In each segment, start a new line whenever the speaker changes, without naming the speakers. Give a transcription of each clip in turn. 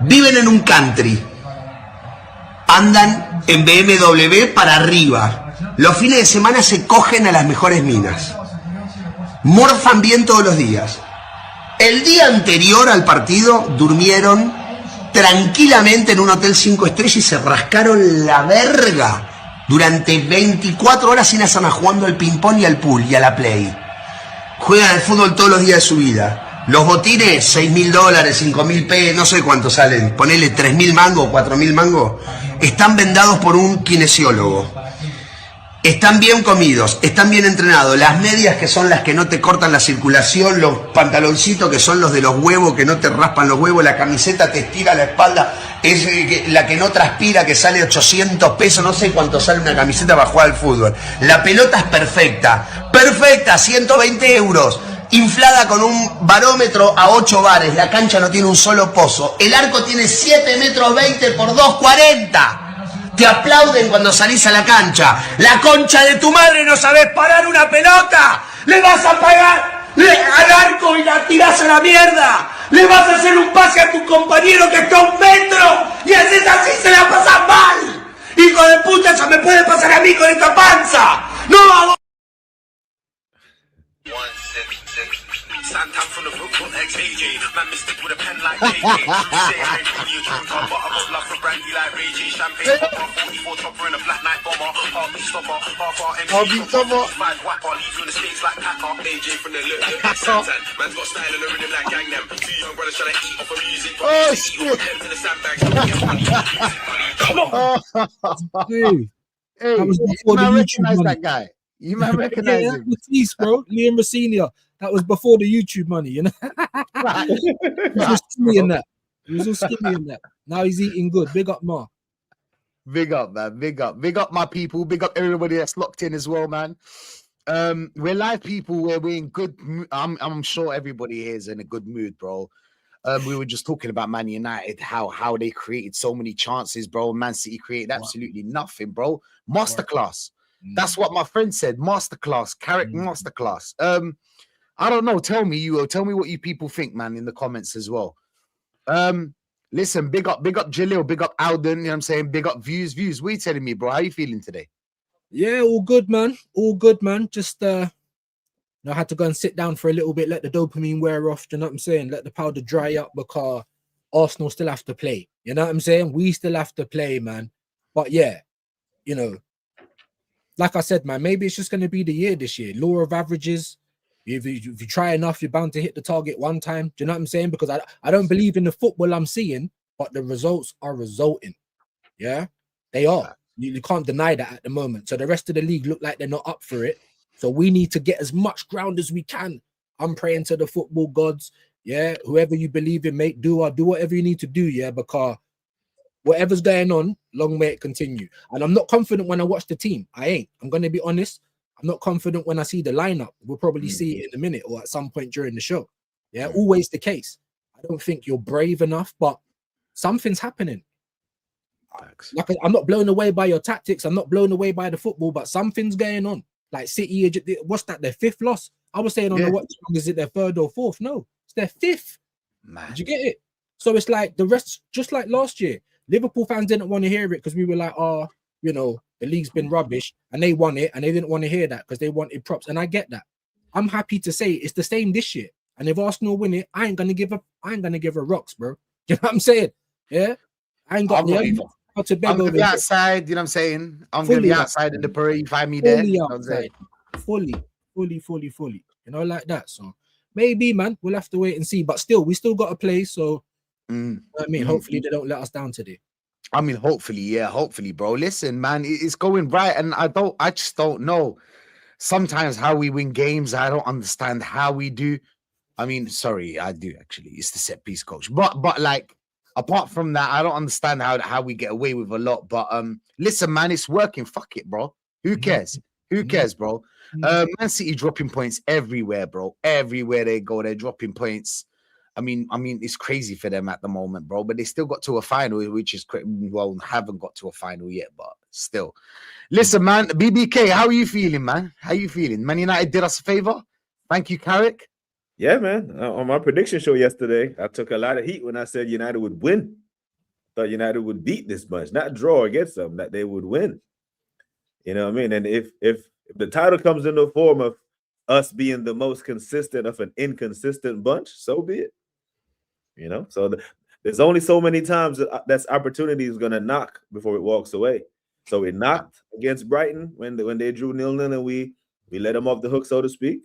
Viven en un country. Andan en BMW para arriba. Los fines de semana se cogen a las mejores minas. Morfan bien todos los días. El día anterior al partido durmieron tranquilamente en un hotel 5 estrellas y se rascaron la verga durante 24 horas sin hacer nada, jugando al ping-pong y al pool y a la play. Juegan al fútbol todos los días de su vida. Los botines, $6.000, $5.000, no sé cuánto salen, ponele 3.000 mangos, 4.000 mangos, están vendados por un kinesiólogo. Están bien comidos, están bien entrenados. Las medias, que son las que no te cortan la circulación, los pantaloncitos, que son los de los huevos, que no te raspan los huevos, la camiseta te estira la espalda, es la que no transpira, que sale 800 pesos, no sé cuánto sale una camiseta para jugar al fútbol. La pelota es perfecta, perfecta, 120 euros. Inflada con un barómetro a 8 bares, la cancha no tiene un solo pozo, el arco tiene 7,20 metros por 2,40. Te aplauden cuando salís a la cancha. La concha de tu madre, no sabés parar una pelota. Le vas a pagar al arco y la tirás a la mierda. Le vas a hacer un pase a tu compañero que está a 1 metro y haces así, se la pasas mal. Hijo de puta, eso me puede pasar a mí con esta panza. No hago.
Santan from the Brooklyn ex-AJ. Man, mystic with a pen like JJ. Say I ain't really a drinker, but I got love for brandy like Ray J. Champagne popper, 44 topper in a black night bomber. Heartbeat stopper, half our MC stopper. 5 whapper, leave you in the States like Packer. AJ from the little Santan. Man's got style in the rhythm like Gang them. 2 young brothers trying to eat off of music. Oh, shit. Head to the sandbags, don't get money. Come on.
Dude.
Hey,
That was
you
before the
might
YouTube
recognize
money.
that guy. You might recognize
Yeah,
him.
Matisse, bro. Liam Senior. That was before the YouTube money, you know. He was all skinny in that. He was all skinny in that. Now he's eating good. Big up, Ma.
Big up, man. Big up. Big up my people. Big up everybody that's locked in as well, man. We're live people where we're in good mood. I'm sure everybody here is in a good mood, bro. We were just talking about Man United, how they created so many chances, bro. Man City created absolutely nothing, bro. Masterclass. That's what my friend said. Masterclass. Carrick masterclass. I don't know. Tell me what you people think, man, in the comments as well. Listen, big up Jalil, big up Alden, you know what I'm saying? Big up views. What are you telling me, bro? How you feeling today?
Yeah, all good, man. All good, man. Just I had to go and sit down for a little bit, let the dopamine wear off. Do you know what I'm saying? Let the powder dry up, because Arsenal still have to play. You know what I'm saying? We still have to play, man. But yeah, you know, like I said, man, maybe it's just going to be the year this year. Law of averages. If you try enough, you're bound to hit the target one time. Do you know what I'm saying? Because I don't believe in the football I'm seeing, but the results are resulting. Yeah, they are. You can't deny that at the moment. So the rest of the league look like they're not up for it. So we need to get as much ground as we can. I'm praying to the football gods. Yeah, whoever you believe in, mate, do whatever you need to do. Yeah, because whatever's going on, long may it continue. And I'm not confident when I watch the team. I ain't. I'm going to be honest. I'm not confident when I see the lineup. We'll probably see it in a minute or at some point during the show. Yeah, always the case. I don't think you're brave enough, but something's happening. Like, I'm not blown away by your tactics. I'm not blown away by the football, but something's going on. Like City, what's that? Their 5th loss? I was saying on the watch, is it their 3rd or 4th? No, it's their 5th.
Man.
Did you get it? So it's like the rest, just like last year. Liverpool fans didn't want to hear it because we were like, you know, the league's been rubbish, and they won it, and they didn't want to hear that because they wanted props, and I get that. I'm happy to say it's the same this year, and if Arsenal win it, I ain't gonna give a rocks, bro. You know what I'm saying? Yeah, I ain't got to beg
I'm gonna
over
be
it.
outside. You know what I'm saying? I'm
Fully
gonna be outside in the parade. You find me there.
Fully
You know what I'm saying?
outside, fully. You know, like that. So maybe, man, we'll have to wait and see. But still, we still got to play. So you know what I mean, hopefully they don't let us down today.
I mean, hopefully, bro. Listen, man, it's going right, and I just don't know. Sometimes how we win games, I don't understand how we do. I mean, sorry, I do actually. It's the set piece coach, but like, apart from that, I don't understand how we get away with a lot. But listen, man, it's working. Fuck it, bro. Who cares? Who cares, bro? Man City dropping points everywhere, bro. Everywhere they go, they're dropping points. I mean, it's crazy for them at the moment, bro. But they still got to a final, which is haven't got to a final yet, but still. Listen, man, BBK, how are you feeling, man? How you feeling? Man United did us a favor. Thank you, Carrick.
Yeah, man. On my prediction show yesterday, I took a lot of heat when I said United would win. Thought United would beat this bunch, not draw against them, that they would win. You know what I mean? And if the title comes in the form of us being the most consistent of an inconsistent bunch, so be it. You know, so there's only so many times that's opportunity is going to knock before it walks away. So it knocked against Brighton when they drew 0-0 and we let them off the hook, so to speak.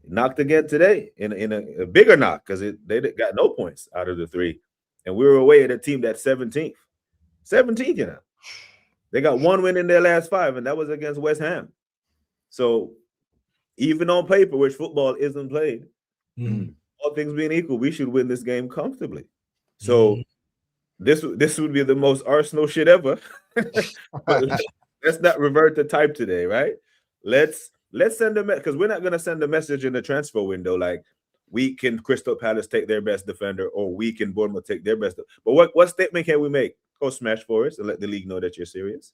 It knocked again today in a bigger knock because they got no points out of the 3, and we were away at a team that's 17th. 17th, you know. They got 1 win in their last 5, and that was against West Ham. So even on paper, which football isn't played, all things being equal, we should win this game comfortably. So this would be the most Arsenal shit ever. But let's not revert to type today, right? Let's send a because we're not going to send a message in the transfer window like we can Crystal Palace take their best defender or we can Bournemouth take their best. But what statement can we make? Go smash for us and let the league know that you're serious.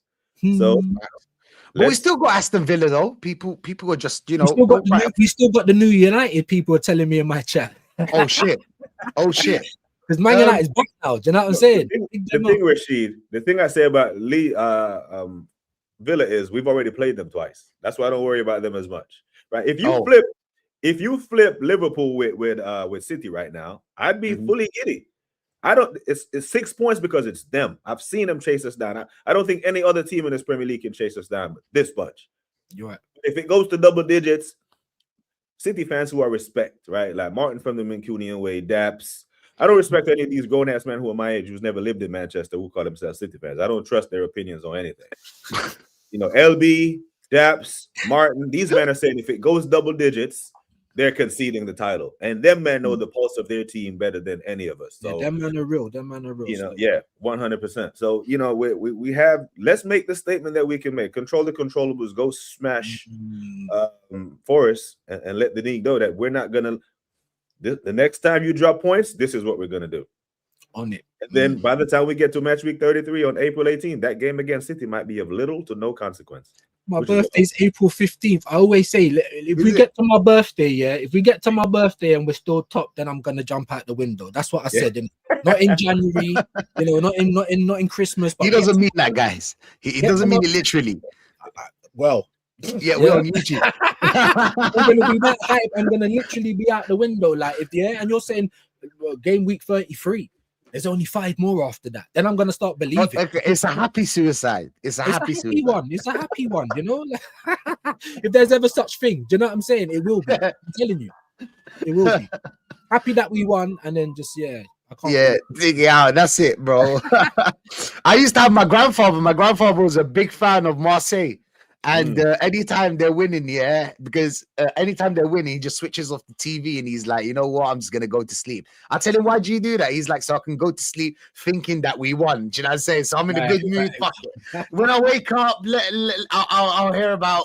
So
but we still got Aston Villa though. People are just, you know,
we still got the new United people are telling me in my chat.
Oh shit.
Because Man United is back now. Do you know what I'm saying?
The thing, Rashid, the thing I say about Villa is we've already played them twice. That's why I don't worry about them as much. Right? If you flip Liverpool with City right now, I'd be fully giddy. It's 6 points because it's them. I've seen them chase us down. I don't think any other team in this Premier League can chase us down, but this bunch.
You're right.
If it goes to double digits, City fans who I respect, right? Like Martin from the Mancunian way, Daps. I don't respect any of these grown-ass men who are my age who's never lived in Manchester who call themselves City fans. I don't trust their opinions on anything. You know, LB, Daps, Martin, these men are saying if it goes double digits, they're conceding the title. And them men know the pulse of their team better than any of us. So
them men are real.
You know, yeah, 100%. So, you know, we have, let's make the statement that we can make. Control the controllables, go smash Forest and let the league know that we're not going to, the next time you drop points, this is what we're going to do.
On it.
And then by the time we get to match week 33 on April 18th, that game against City might be of little to no consequence.
My birthday's April 15th. I always say, if we get to my birthday, and we're still top, then I'm gonna jump out the window. That's what I said. Not in January, you know, not in Christmas. But
he doesn't mean that, guys. He doesn't mean it literally.
Well,
yeah, we're on YouTube.
I'm gonna be that hype. I'm gonna literally be out the window. Like and you're saying game week 33. There's only 5 more after that. Then I'm gonna start believing.
It's a happy suicide. It's a happy one.
It's a happy one. You know, if there's ever such thing, do you know what I'm saying? It will be. I'm telling you, it will be. Happy that we won, and then just I can't.
Dig it out. That's it, bro. I used to have my grandfather. My grandfather was a big fan of Marseille. And anytime they're winning, because anytime they're winning, he just switches off the TV and he's like, you know what, I'm just going to go to sleep. I tell him, why do you do that? He's like, so I can go to sleep thinking that we won. Do you know what I'm saying? So I'm in a good mood. Fuck it. When I wake up, I'll hear about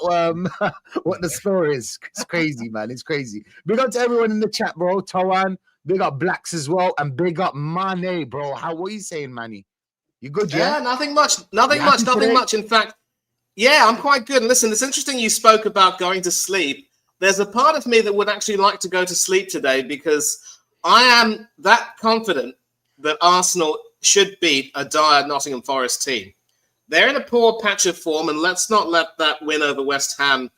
what the score is. It's crazy, man. It's crazy. Big up to everyone in the chat, bro. Tawan, big up Blacks as well. And big up Mane, bro. What are you saying, Manny? You good,
yeah? Nothing much. In fact, yeah, I'm quite good. And listen, it's interesting you spoke about going to sleep. There's a part of me that would actually like to go to sleep today because I am that confident that Arsenal should beat a dire Nottingham Forest team. They're in a poor patch of form, and let's not let that win over West Ham,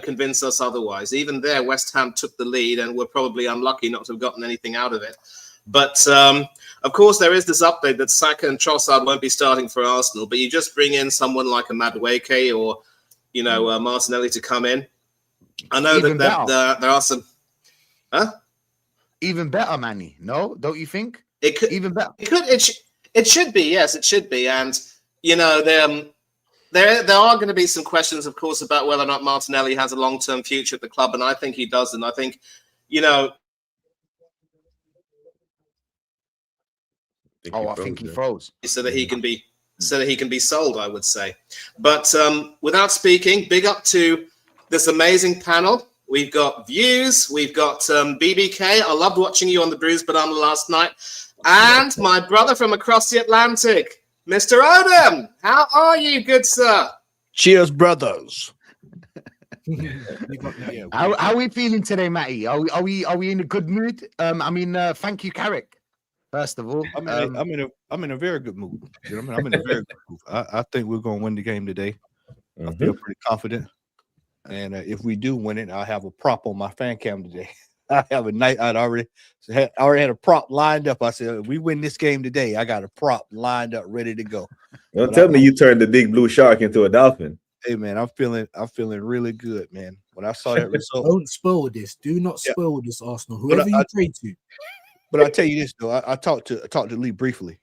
convince us otherwise. Even there, West Ham took the lead and were probably unlucky not to have gotten anything out of it. But, of course, there is this update that Saka and Trossard won't be starting for Arsenal, but you just bring in someone like a Madueke or, Martinelli to come in. I know that there are some... Huh?
Even better, Manny. No? Don't you think?
It could.
Even better.
It should be, yes, it should be. And, there are going to be some questions, of course, about whether or not Martinelli has a long-term future at the club, and I think he does. And I think,
I think he froze.
So that he can be sold, I would say. But without speaking, big up to this amazing panel. We've got Views, we've got BBK. I loved watching you on the Bruise Banana last night. And my brother from across the Atlantic, Mr. Odom. How are you, good sir?
Cheers, brothers.
Big up,
Yeah,
How are we feeling today, Matty? Are we in a good mood? Thank you, Carrick. First of all,
I'm in a very good mood, gentlemen. I'm in a very good mood. I think we're going to win the game today. I feel pretty confident, and if we do win it, I'll have a prop on my fan cam today. I have a night. I already had a prop lined up. I said, if we win this game today, I got a prop lined up, ready to go.
Don't tell me you turned the big blue shark into a dolphin.
Hey man, I'm feeling really good, man. When I saw that result,
Don't spoil this. Do not spoil this, Arsenal. Whoever you trade to.
But I tell you this though, I talked to Lee briefly,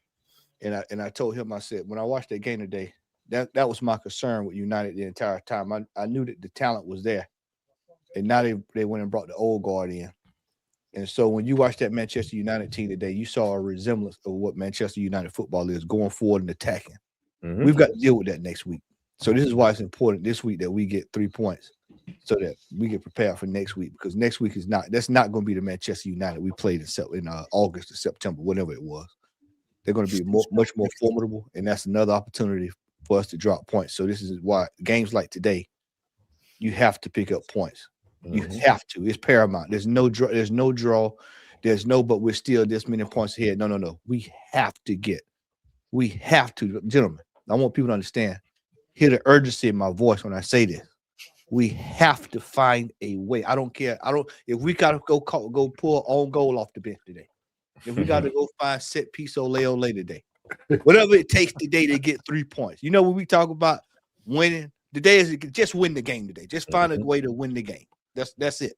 and I told him, I said, when I watched that game today, that was my concern with United the entire time. I knew that the talent was there, and now they went and brought the old guard in. And so when you watch that Manchester United team today, you saw a resemblance of what Manchester United football is, going forward and attacking. We've got to deal with that next week. So this is why it's important this week that we get 3 points, so that we get prepared for next week, because next week that's not going to be the Manchester United we played in August or September, whatever it was. They're going to be much more formidable, and that's another opportunity for us to drop points. So this is why games like today, you have to pick up points. You have to. It's paramount. There's no draw. But we're still this many points ahead. No. We have to, gentlemen. I want people to understand. Hear the urgency in my voice when I say this. We have to find a way. I don't care. If we gotta go pull on goal off the bench today. If we gotta go find set piece ole today. Whatever it takes today to get 3 points. You know, when we talk about winning, today is just win the game today. Just find a way to win the game. That's it.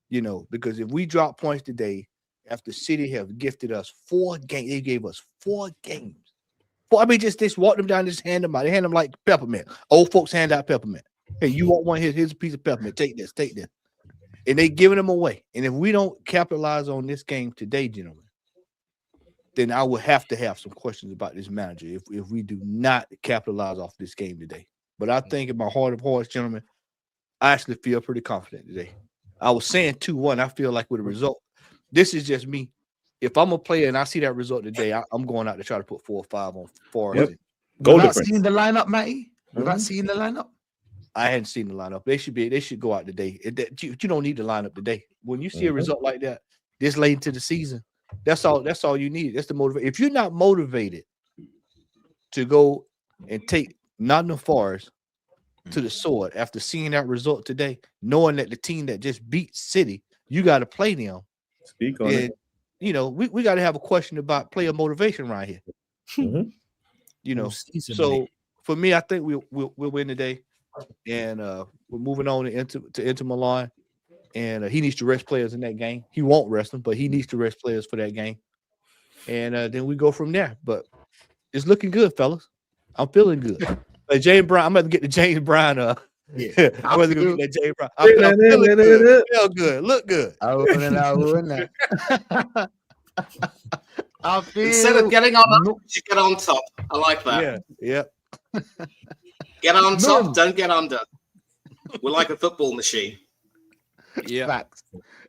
You know, because if we drop points today, after City have gifted us 4 games, they gave us 4 games. Just walk them down, just hand them out. They hand them like peppermint. Old folks hand out peppermint. Hey, you want one? Here's a piece of peppermint. Take this. And they giving them away. And if we don't capitalize on this game today, gentlemen, then I will have to have some questions about this manager if we do not capitalize off this game today. But I think in my heart of hearts, gentlemen, I actually feel pretty confident today. I was saying 2-1. I feel like with a result, this is just me. If I'm a player and I see that result today, I'm going out to try to put 4 or 5 on Forest.
Yep.
Without seeing the lineup, Matty. Without seeing the lineup.
I hadn't seen the lineup. They should go out today. You don't need the lineup today. When you see a result like that this late into the season, that's all you need. That's the motivation. If you're not motivated to go and take Nottingham Forest to the sword after seeing that result today, knowing that the team that just beat City, you got to play them.
Speak on it.
You know, we got to have a question about player motivation right here. You know, so for me, I think we'll win today, and we're moving on to Inter Milan, and he needs to rest players in that game. He won't rest them, but he needs to rest players for that game, and then we go from there. But it's looking good, fellas. I'm feeling good. James Brown, I'm about to get the James Brown. I'm about to go get that James Brown. I'm feeling good. Feel good. Look good.
I wouldn't.
Instead of getting on up, you get on top. I like that.
Yeah.
Get on top, don't get under. We're like a football machine.
Yeah.
Facts.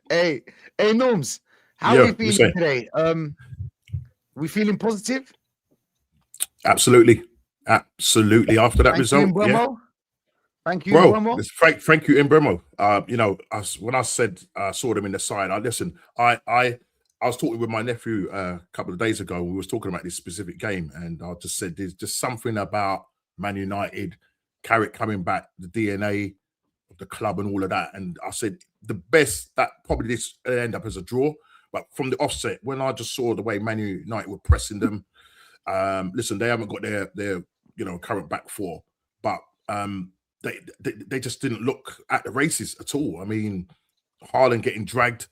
Hey, Norms, how are we feeling today? We feeling positive?
Absolutely. After that result,
Thank you,
bro.
Bremo.
Thank you, Bremo. You know, when I said saw them in the side, I was talking with my nephew a couple of days ago. We was talking about this specific game, and I just said there's just something about Man United, Carrick coming back, the DNA of the club, and all of that. And I said the best that probably this end up as a draw, but from the offset, when I just saw the way Man United were pressing them, listen, they haven't got their current back four, but they just didn't look at the races at all. I mean, Haaland getting dragged.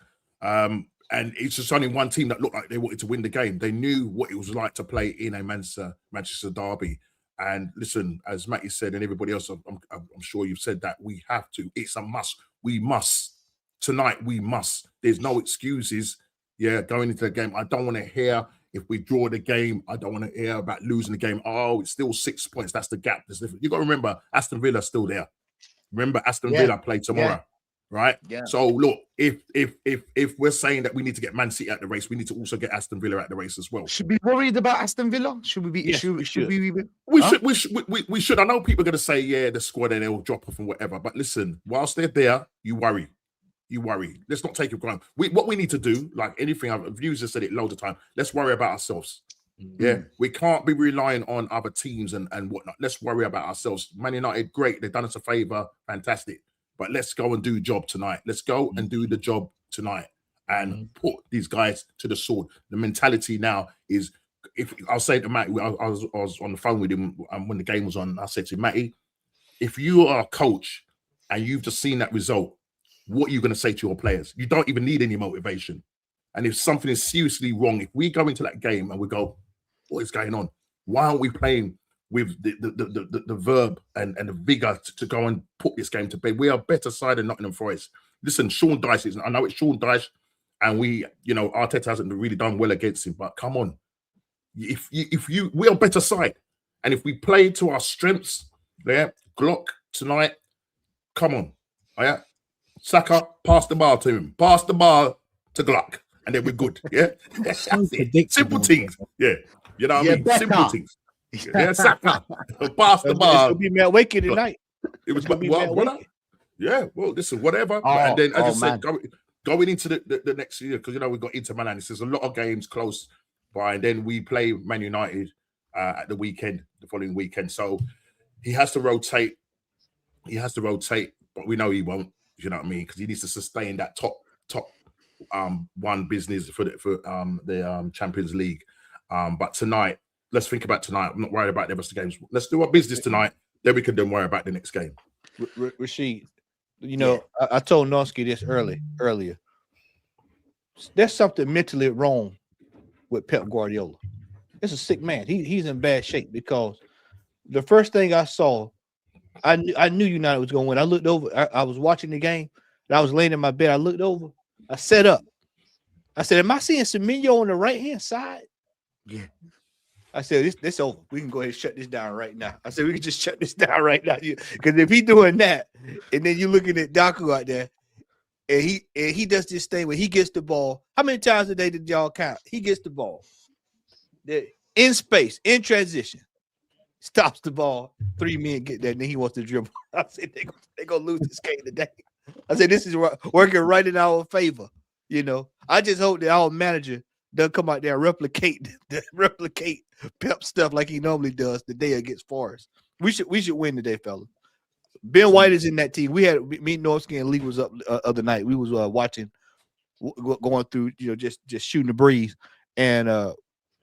And it's just only one team that looked like they wanted to win the game. They knew what it was like to play in a Manchester derby. And listen, as Matty said, and everybody else, I'm sure you've said that we have to. It's a must. We must. Tonight, we must. There's no excuses. Yeah, going into the game. I don't want to hear if we draw the game. I don't want to hear about losing the game. Oh, it's still 6 points. That's the gap. You got to remember, Aston Villa's still there. Remember, Aston Villa play tomorrow. right?
Yeah.
So look, if we're saying that we need to get Man City at the race, we need to also get Aston Villa at the race as well.
Should we be worried about Aston Villa? Should we be?
Yes, we
should
should.
we be?
We
Huh?
we should. I know people are going to say, yeah, the squad and they'll drop off and whatever. But listen, whilst they're there, you worry. You worry. Let's not take it for granted. What we need to do, like anything, I've used said it loads of time. Let's worry about ourselves. Yeah, we can't be relying on other teams and whatnot. Let's worry about ourselves. Man United, great. They've done us a favor. Fantastic. But let's go and do the job tonight. Let's go and do the job tonight and put these guys to the sword. The mentality now is, if I'll say to Matty, I was on the phone with him when the game was on. I said to him, Matty, if you are a coach and you've just seen that result, what are you going to say to your players? You don't even need any motivation. And if something is seriously wrong, if we go into that game and we go, what is going on? Why aren't we playing with the verb and the vigor to go and put this game to bed? We are better side than Nottingham Forest. Listen, Sean Dyche I know it's Sean Dyche, and Arteta hasn't really done well against him, but come on. We are better side. And if we play to our strengths, yeah, Glock tonight, come on. Yeah. Saka, pass the ball to him. Pass the ball to Glock. And then we're good. Yeah. Simple things. Yeah. You know what I mean?
better.
Simple things. Yeah, Saka. Pass the ball.
It'll be Matt Wakey tonight.
It was
It'll be
what?
Matt Wakey.
Yeah, well, listen, whatever. And then, as I said, going into the next year, because we've got Inter Milan. There's a lot of games close by, and then we play Man United at the weekend, the following weekend. So he has to rotate. But we know he won't. You know what I mean? Because he needs to sustain that top one business for the Champions League. But tonight, let's think about tonight. I'm not worried about the rest of the games. Let's do our business tonight. Then we can then worry about the next game.
Rashid, I told Norsky this earlier. There's something mentally wrong with Pep Guardiola. It's a sick man. He's in bad shape, because the first thing I saw, I knew United was going to win. I looked over. I was watching the game, and I was laying in my bed. I looked over. I sat up. I said, "Am I seeing Semenyo on the right-hand side?"
Yeah.
I said, "This over. We can go ahead and shut this down right now." I said, "We can just shut this down right now." Because if he's doing that, and then you're looking at Doku out there, and he does this thing where he gets the ball. How many times a day did y'all count? He gets the ball in space, in transition, stops the ball. 3 men get there, and then he wants to dribble. I said, they're going to lose this game today. I said, this is working right in our favor. I just hope that our manager doesn't come out there and replicate Pep stuff like he normally does the day against Forest. We should win today, fellas. Ben White is in that team. We had me, Norsky, and Lee was up other night. We was watching, going through, just shooting the breeze, and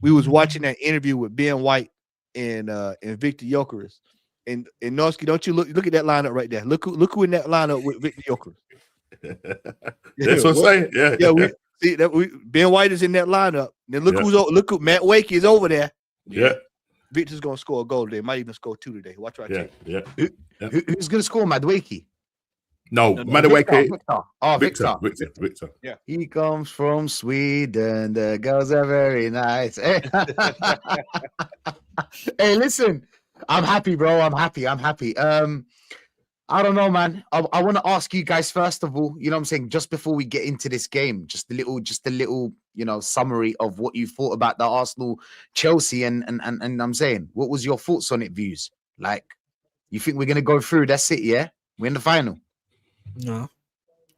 we was watching that interview with Ben White and Victor Gyökeres. And Norsky, don't you look at that lineup right there? Look who in that lineup with Victor Gyökeres.
That's what I'm saying. Yeah.
Yeah, we see that Ben White is in that lineup. Then look who Matt Wakey is over there.
Yeah.
Victor's gonna score a goal today. Might even score 2 today. Watch right there.
Yeah.
Who's going to score, Madueke?
No, Madueke.
Victor.
Yeah.
He comes from Sweden. The girls are very nice. Hey, listen, I'm happy, bro. I'm happy. I don't know, man. I want to ask you guys, first of all, you know what I'm saying, just before we get into this game, just a little, summary of what you thought about the Arsenal Chelsea, and I'm saying, what was your thoughts on it, views? Like, you think we're gonna go through? That's it, yeah? We're in the final.
No.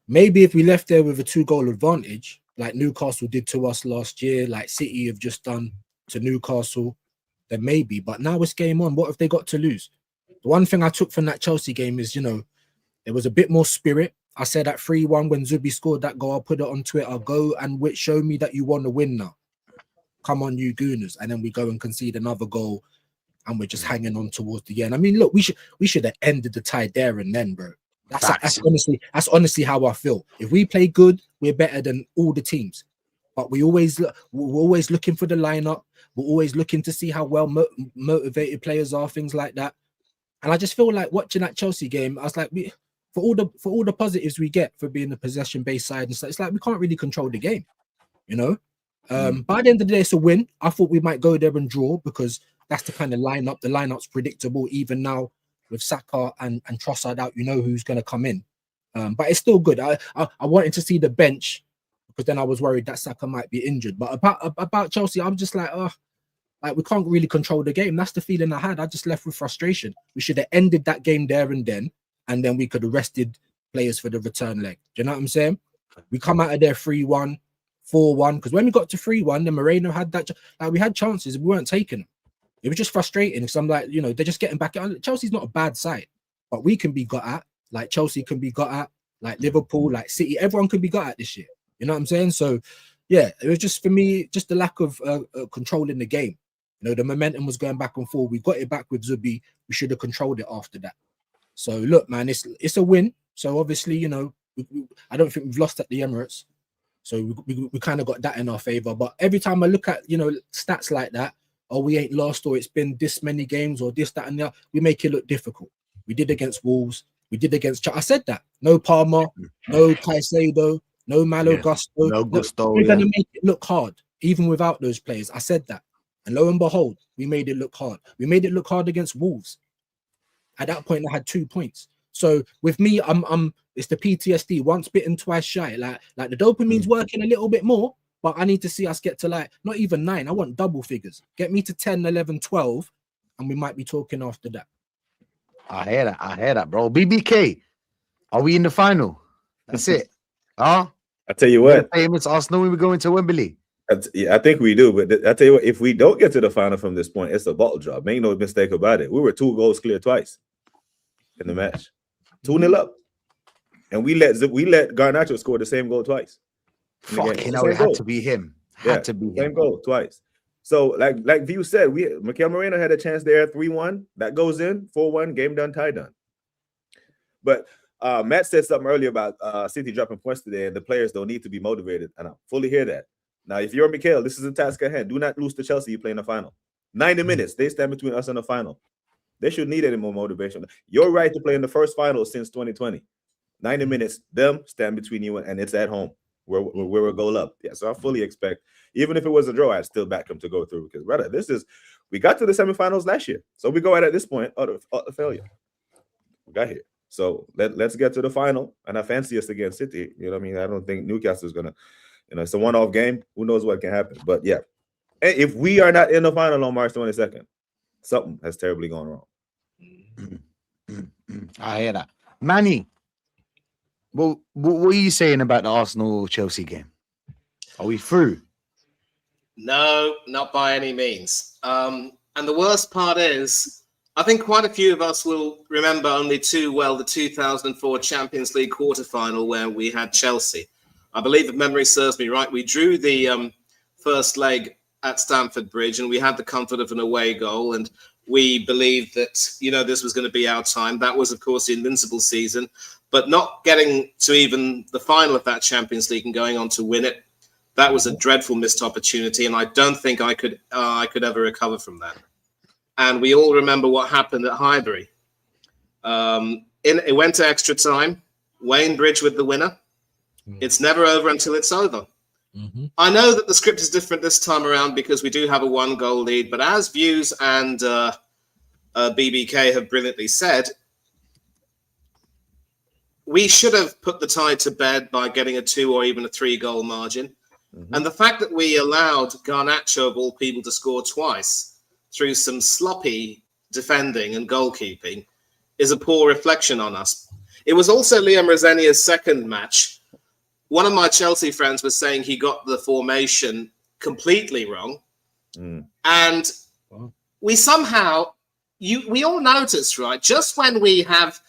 Maybe if we left there with a 2-goal advantage, like Newcastle did to us last year, like City have just done to Newcastle, then maybe. But now it's game on. What have they got to lose? The one thing I took from that Chelsea game is, there was a bit more spirit. I said at 3-1 when Zubi scored that goal, I'll put it on Twitter. Go and show me that you want to win now. Come on, you Gooners. And then we go and concede another goal, and we're just hanging on towards the end. I mean, look, we should have ended the tie there and then, bro. That's honestly how I feel. If we play good, we're better than all the teams. But we're always looking for the lineup. We're always looking to see how well motivated players are, things like that. And I just feel like watching that Chelsea game, I was like, for all the positives we get for being a possession-based side and stuff, it's like we can't really control the game, By the end of the day, it's a win. I thought we might go there and draw, because that's the kind of lineup. The lineup's predictable. Even now with Saka and Trossard out, who's going to come in. But it's still good. I wanted to see the bench because then I was worried that Saka might be injured. But about Chelsea, I'm just like, like we can't really control the game. That's the feeling I had. I just left with frustration. We should have ended that game there and then we could have rested players for the return leg. Do you know what I'm saying? We come out of there 3-1, 4-1. Because when we got to 3-1, then Moreno had that. Like we had chances, we weren't taking them. It was just frustrating because I'm like, they're just getting back. Chelsea's not a bad side, but we can be got at. Like Chelsea can be got at. Like Liverpool, like City, everyone can be got at this year. You know what I'm saying? So, yeah, it was just for me, just the lack of controlling the game. The momentum was going back and forth. We got it back with Zubi. We should have controlled it after that. So, look, man, it's a win. So, obviously, I don't think we've lost at the Emirates. So, we kind of got that in our favor. But every time I look at, stats like that, we ain't lost, or it's been this many games, or this, that, and that, we make it look difficult. We did against Wolves. We did against. I said that. No Palmer, no Caicedo, no Malo Gusto.
No Gusto.
We're gonna make it look hard, even without those players. I said that, and lo and behold, we made it look hard. We made it look hard against Wolves. At that point, I had 2 points. So with me, I'm. It's the PTSD. Once bitten, twice shy. Like the dopamine's working a little bit more, but I need to see us get to like not even 9. I want double figures. Get me to 10, 11, 12, and we might be talking after that.
I hear that, bro. BBK, are we in the final? That's it. I
tell you what,
famous Arsenal when we go into Wembley.
I think we do, but I tell you what, if we don't get to the final from this point, it's a bottle job. Make no mistake about it. We were 2 goals clear twice in the match, 2-0 up, and we let Garnacho score the same goal twice.
Fucking hell, it had to be him.
Same goal twice. So, like View said, Mikel Moreno had a chance there, 3-1. That goes in, 4-1, game done, tie done. But Matt said something earlier about City dropping points today, and the players don't need to be motivated. And I fully hear that. Now, if you're Mikel, this is a task at hand. Do not lose to Chelsea. You play in the final. 90 minutes. They stand between us and the final. They should need any more motivation. You're right to play in the first final since 2020. 90 minutes, them stand between you, and it's at home. We're a goal up. Yeah, so I fully expect, even if it was a draw, I'd still back them to go through because, brother, we got to the semifinals last year. So we go at this point, utter failure. We got here. So let's get to the final, and I fancy us against City. You know what I mean? I don't think Newcastle's going to, it's a one-off game. Who knows what can happen? But, yeah, if we are not in the final on March 22nd, something has terribly gone wrong.
I hear that. Manny, well, what are you saying about the Arsenal-Chelsea game? Are we through?
No, not by any means. And the worst part is, I think quite a few of us will remember only too well the 2004 Champions League quarterfinal where we had Chelsea. I believe, if memory serves me right, we drew the first leg at Stamford Bridge, and we had the comfort of an away goal, and we believed that, this was going to be our time. That was, of course, the invincible season, but not getting to even the final of that Champions League and going on to win it. That was a dreadful missed opportunity, and I don't think I could ever recover from that. And we all remember what happened at Highbury. It went to extra time. Wayne Bridge with the winner. It's never over until it's over. Mm-hmm. I know that the script is different this time around because we do have a 1-goal lead, but as Views and BBK have brilliantly said, we should have put the tie to bed by getting a 2 or even a 3-goal margin. Mm-hmm. And the fact that we allowed Garnacho, of all people, to score twice through some sloppy defending and goalkeeping is a poor reflection on us. It was also Liam Rosenior's second match. One of my Chelsea friends was saying he got the formation completely wrong. And we somehow, we all noticed, right? Just when we have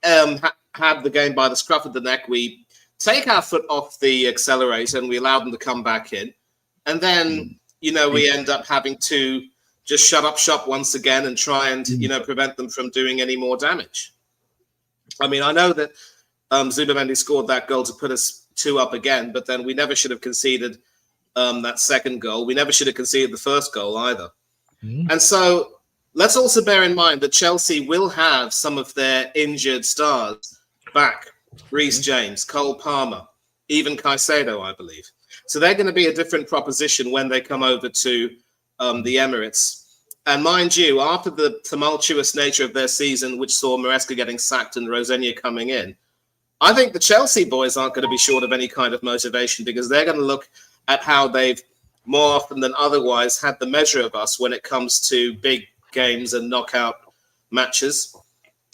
had the game by the scruff of the neck, we take our foot off the accelerator and we allow them to come back in. And then, we end up having to just shut up shop once again and try and, prevent them from doing any more damage. I mean, I know that Zubimendi scored that goal to put us 2 up again, but then we never should have conceded that second goal. We never should have conceded the first goal either. And so let's also bear in mind that Chelsea will have some of their injured stars back. Reece James, Cole Palmer, even Caicedo, I believe. So they're going to be a different proposition when they come over to the Emirates. And mind you, after the tumultuous nature of their season, which saw Maresca getting sacked and Rosenior coming in, I think the Chelsea boys aren't going to be short of any kind of motivation because they're going to look at how they've more often than otherwise had the measure of us when it comes to big games and knockout matches.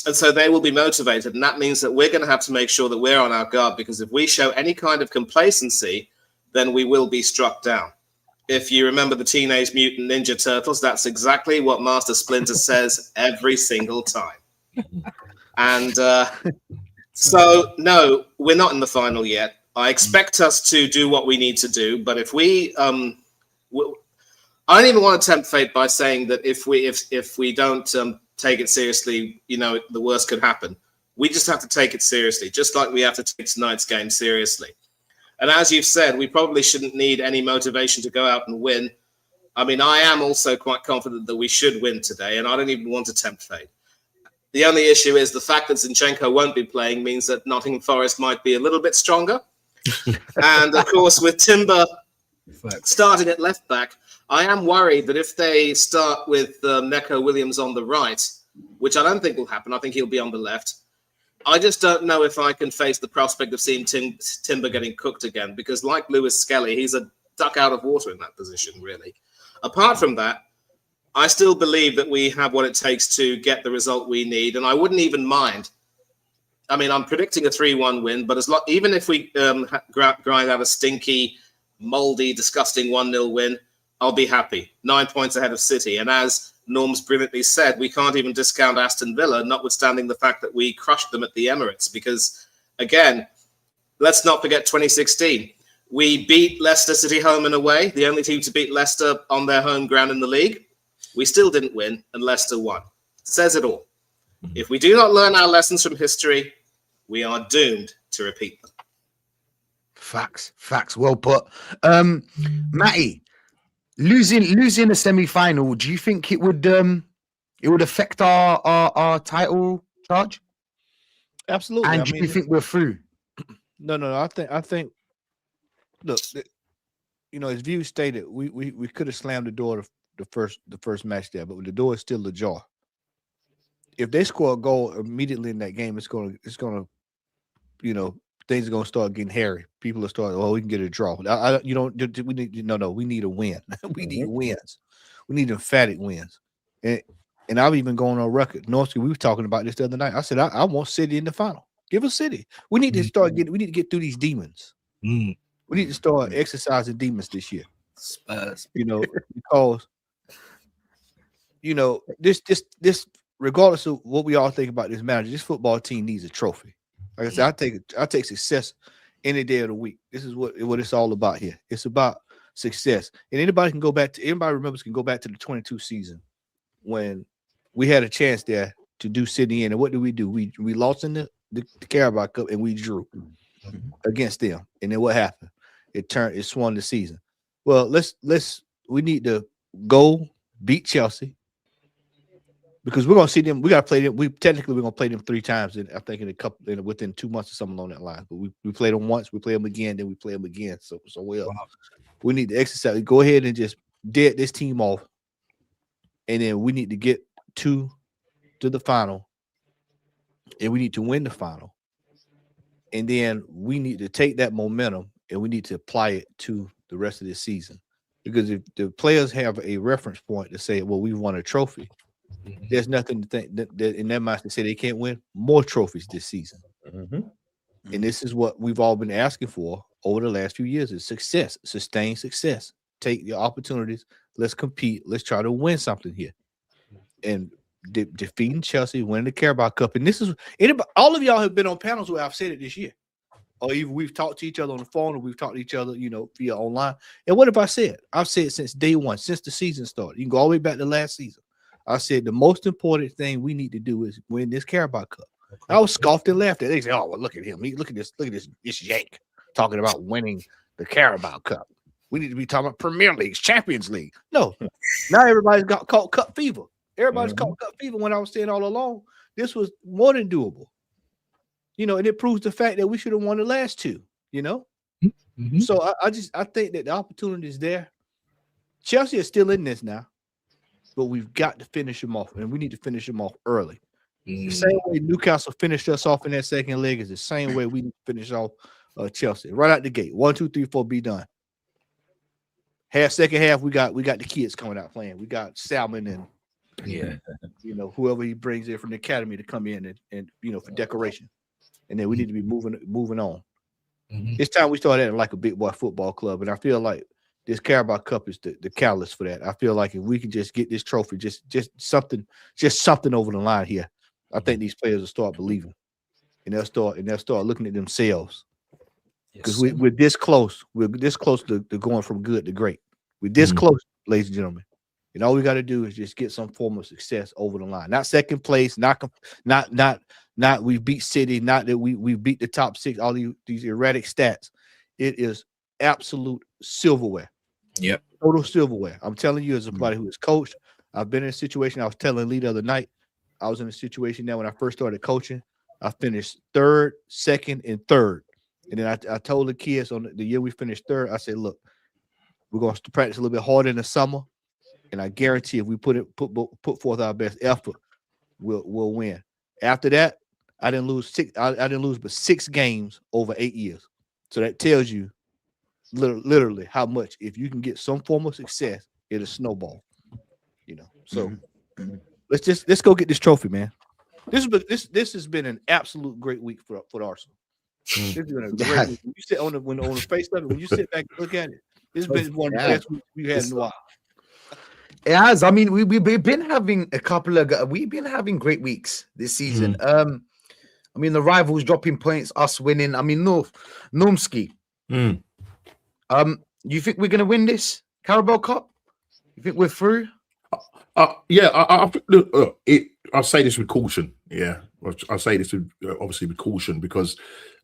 And so they will be motivated. And that means that we're going to have to make sure that we're on our guard, because if we show any kind of complacency, then we will be struck down. If you remember the Teenage Mutant Ninja Turtles, that's exactly what Master Splinter says every single time. And so, no, we're not in the final yet. I expect us to do what we need to do. But if we, I don't even want to tempt fate by saying that if we don't take it seriously, you know, the worst could happen. We just have to take it seriously, just like we have to take tonight's game seriously. And as you've said, we probably shouldn't need any motivation to go out and win. I mean, I am also quite confident that we should win today, and I don't even want to tempt fate. The only issue is the fact that Zinchenko won't be playing means that Nottingham Forest might be a little bit stronger. And, of course, with Timber starting at left back, I am worried that if they start with Neco Williams on the right, which I don't think will happen, I think he'll be on the left. I just don't know if I can face the prospect of seeing Timber getting cooked again, because like Lewis Skelly, he's a duck out of water in that position, really. Apart from that, I still believe that we have what it takes to get the result we need, and I wouldn't even mind. I mean, I'm predicting a 3-1 win, but even if we grind out a stinky, mouldy, disgusting 1-0 win, I'll be happy. 9 points ahead of City. And as Norm's brilliantly said, we can't even discount Aston Villa, notwithstanding the fact that we crushed them at the Emirates. Because, again, let's not forget 2016. We beat Leicester City home and away, the only team to beat Leicester on their home ground in the league. We still didn't win, and Leicester won. Says it all. If we do not learn our lessons from history, we are doomed to repeat them.
Facts. Well put. Matty, losing a semi-final, do you think it would affect our title charge?
Absolutely.
And do you think we're through?
No. I think. Look, you know, as View stated, we could have slammed the door the first match there, but the door is still ajar. If they score a goal immediately in that game, it's gonna, you know, things are gonna start getting hairy. People are starting, we can get a draw. We need a win. We need wins. We need emphatic wins. And I've even gone on record. Norsky, we were talking about this the other night. I said I want City in the final. Give us City. We need to start getting. We need to get through these demons. We need to start exercising demons this year. You know, because you know this. Regardless of what we all think about this manager, this football team needs a trophy. Like I said, I take success any day of the week. This is what it's all about here. It's about success. And anybody remembers can go back to the 22 season when we had a chance there to do City in. And what did? We lost in the Carabao Cup and we drew against them. And then what happened? It swung the season. Well, we need to go beat Chelsea. Because we're gonna see them, we gotta play them. We're gonna play them 3 times. I think within 2 months or something along that line. But we played them once, we play them again, then we play them again. So we need to exercise. Go ahead and just dead this team off, and then we need to get to the final, and we need to win the final, and then we need to take that momentum and we need to apply it to the rest of this season. Because if the players have a reference point to say, well, we won a trophy. There's nothing to think that in their minds to say they can't win more trophies this season. And this is what we've all been asking for over the last few years: is success, sustained success. Take your opportunities. Let's compete. Let's try to win something here. And defeating Chelsea, winning the Carabao Cup. And this is all of y'all have been on panels where I've said it this year, or even we've talked to each other on the phone, or we've talked to each other, you know, via online. And what have I said? I've said since day one, since the season started. You can go all the way back to last season. I said the most important thing we need to do is win this Carabao Cup. I was scoffed and laughed at. They said, "Oh, well, look at him. Look at this yank talking about winning the Carabao Cup. We need to be talking about Premier League, Champions League." No, now everybody's got caught cup fever. Everybody's caught cup fever. When I was saying all along, this was more than doable. You know, and it proves the fact that we should have won the last 2. You know, so I think that the opportunity is there. Chelsea is still in this now. But we've got to finish them off, and we need to finish them off early. The same way Newcastle finished us off in that second leg is the same way we finish off Chelsea. Right out the gate. 1, 2, 3, 4, be done. Second half, we got the kids coming out playing. We got Salmon and whoever he brings in from the academy to come in and for decoration. And then we need to be moving on. It's time we start acting like a big boy football club, and I feel like this Carabao Cup is the catalyst for that. I feel like if we can just get this trophy, just something over the line here, I think these players will start believing, and they'll start looking at themselves. Because we're this close. We're this close to going from good to great. We're this close, ladies and gentlemen. And all we got to do is just get some form of success over the line. Not second place, not we beat City, not that we beat the top 6, all these erratic stats. It is absolute silverware.
Yep.
Total silverware. I'm telling you, as somebody who is coached, I've been in a situation. I was telling Lee the other night, I was in a situation that when I first started coaching, I finished 3rd, 2nd, and 3rd. And then I told the kids on the year we finished 3rd, I said, look, we're going to practice a little bit harder in the summer. And I guarantee if we put forth our best effort, we'll win. After that, I didn't lose but 6 games over 8 years. So that tells you literally how much, if you can get some form of success, it'll snowball. So let's go get this trophy, man. This has been an absolute great week for the Arsenal. This has been a great week. When you sit on the face of it, when you sit back and look at it, this has been one of the best weeks we've had in a while.
It has. I mean, we've been having we've been having great weeks this season. I mean, the rivals dropping points, us winning. I mean, Normski. You think we're gonna win this Carabao Cup? You think we're through?
Yeah, I'll say this with caution. Yeah, I'll say this obviously with caution, because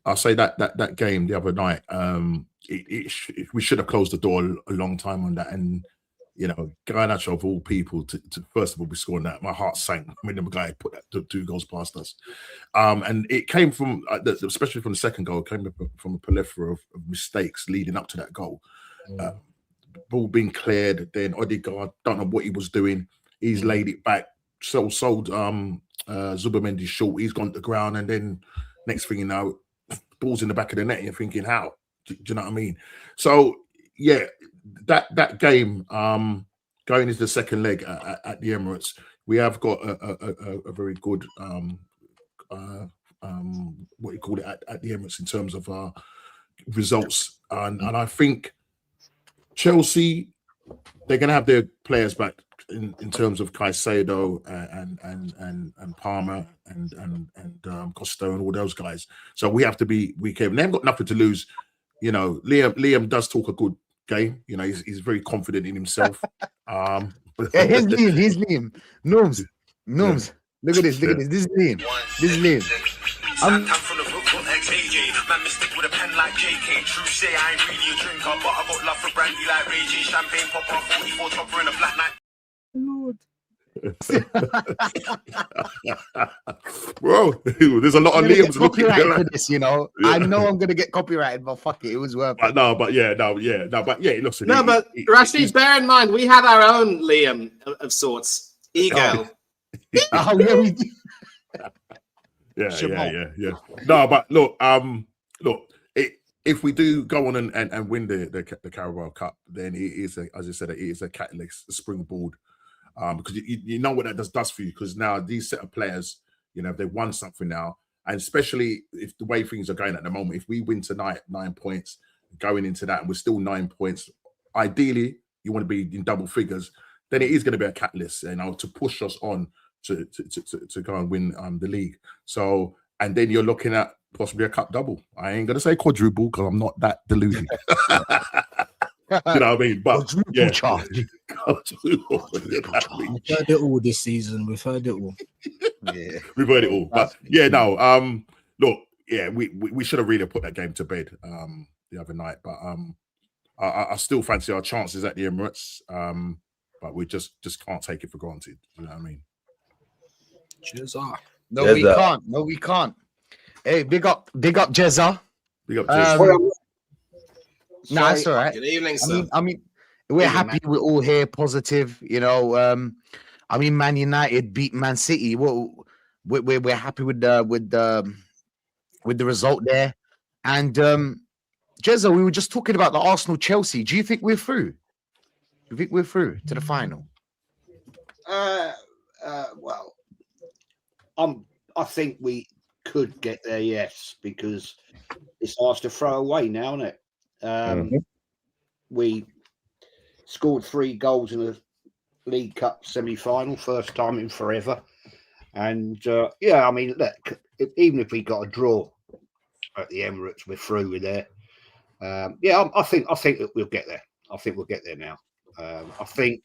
I'll say that game the other night, we should have closed the door a long time on that. And Garnacho of all people to first of all be scoring that, my heart sank when the guy put that 2 goals past us. And it came from, especially from the second goal, it came from a plethora of mistakes leading up to that goal. Ball being cleared, then Odegaard don't know what he was doing. He's laid it back, sold Zubimendi short. He's gone to the ground, and then next thing you know, ball's in the back of the net. And you're thinking, how? Do you know what I mean? So yeah, that game, going into the second leg at the Emirates, we have got a very good what do you call it at the Emirates in terms of results, and I think Chelsea, they're going to have their players back in terms of Caicedo and Palmer and Costa and all those guys. So we have to be careful. They've got nothing to lose. Liam does talk a good game. He's very confident in himself.
Yeah, here's Liam. Norms. Look at this. This is Liam.
I'm from the Brooklyn ex-AJ. Man, mystic with a pen like JK. True say I ain't really a drinker, but I got love for brandy like Ray J. Champagne popper, 44 topper in a black night.
Lord.
Bro, there's a lot of Liam's looking
for this, Yeah. I know I'm gonna get copyrighted, but fuck it was worth it.
But listen.
But Rashid, bear in mind we had our own Liam of sorts, ego.
Oh yeah, we do.
Yeah. No, but look, if we do go on and win the Carabao Cup, then it is, as I said, it is a catalyst, a springboard. Because you know what that does for you, because now these set of players, they've won something now, and especially if the way things are going at the moment, if we win tonight 9 points, going into that and we're still 9 points, ideally you want to be in double figures, then it is going to be a catalyst, to push us on to go and win the league. So, and then you're looking at possibly a cup double. I ain't gonna say quadruple because I'm not that deluded. You know what I mean? But yeah,
We've heard it all this season. We've heard it all.
Yeah, we've heard it all. But yeah, no. Look, yeah, we should have really put that game to bed the other night. But I still fancy our chances at the Emirates. But we just can't take it for granted. You know what I mean?
Cheers.
No, we can't. Hey, big up Jezza.
Big up Jezza.
Nah, it's all right.
Good evening, sir.
I mean, we're happy. We're all here, positive. I mean, Man United beat Man City. What we're happy with the result there. And Jezza, we were just talking about the Arsenal Chelsea. Do you think we're through? Do you think we're through to the final?
Well, I think we could get there, yes, because it's ours to throw away now, isn't it? We scored 3 goals in a League Cup semi-final, first time in forever. And yeah, I mean, look, even if we got a draw at the Emirates, we're through with there. Yeah, I think that we'll get there. I think we'll get there now. I think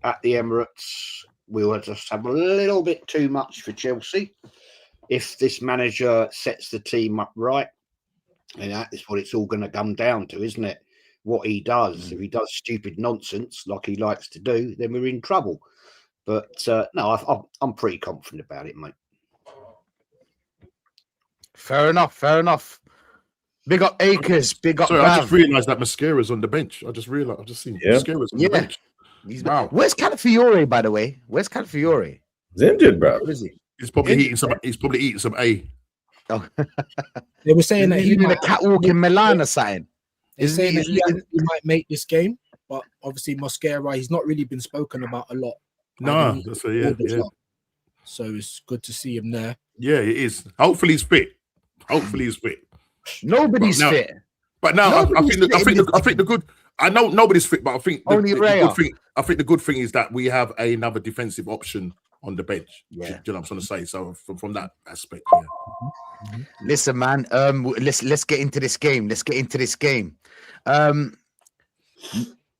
at the Emirates we will just have a little bit too much for Chelsea. If this manager sets the team up right, and that is what it's all going to come down to, isn't it? What he does. If he does stupid nonsense like he likes to do, then we're in trouble. But no, I'm pretty confident about it, mate.
Fair enough. Fair enough. Big up Akers. Big up.
Sorry, I just
Bav.
realised that Mascara's on the bench. I just realised. I've just seen Mascara's on the bench. Wow.
Where's Calafiore, by the way? Where's Calafiore?
He's injured, bro.
What is he?
He's probably eating some. He's probably eating some A.
Oh.
They were saying that
he in a catwalk in Milan or something.
They're saying that he might make this game, but obviously Mosquera, he's not really been spoken about a lot.
No, that's yeah.
So it's good to see him there.
Yeah, it is. Hopefully he's fit. Hopefully he's fit.
Nobody's fit.
But now I think the good. I know nobody's fit, but I think the good thing. I think the good thing is that we have another defensive option on the bench. Yeah, do you know what I'm trying to say? So from that aspect, yeah.
Listen, man. Let's get into this game.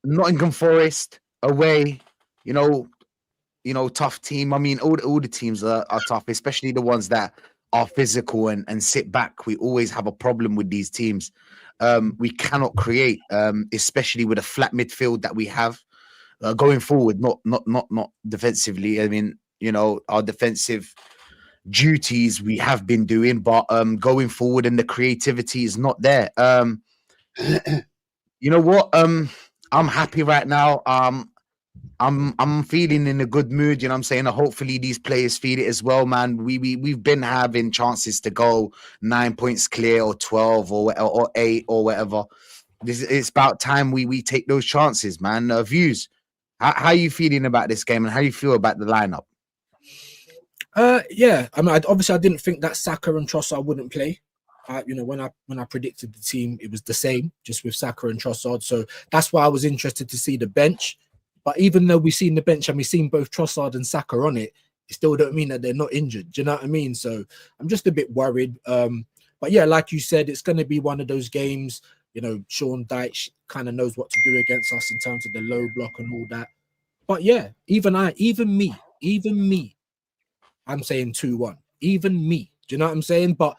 Nottingham Forest away. You know, tough team. I mean, all the teams are tough, especially the ones that are physical and sit back. We always have a problem with these teams. We cannot create, especially with a flat midfield that we have going forward. Not defensively. I mean, you know, our defensive duties we have been doing, but going forward and the creativity is not there. You know what? I'm happy right now. I'm feeling in a good mood, you know what I'm saying? Hopefully these players feel it as well, man. We've been having chances to go 9 points clear or 12 or 8 or whatever. It's about time we take those chances, man. Views. How are you feeling about this game and how you feel about the lineup?
Yeah, I mean, obviously I didn't think that Saka and Trossard wouldn't play. You know, when I predicted the team, it was the same, just with Saka and Trossard. So that's why I was interested to see the bench. But even though we've seen the bench and we've seen both Trossard and Saka on it, it still don't mean that they're not injured. Do you know what I mean? So I'm just a bit worried. But yeah, like you said, it's going to be one of those games. You know, Sean Dyche kind of knows what to do against us in terms of the low block and all that. But yeah, even me, I'm saying 2-1. Even me. Do you know what I'm saying? But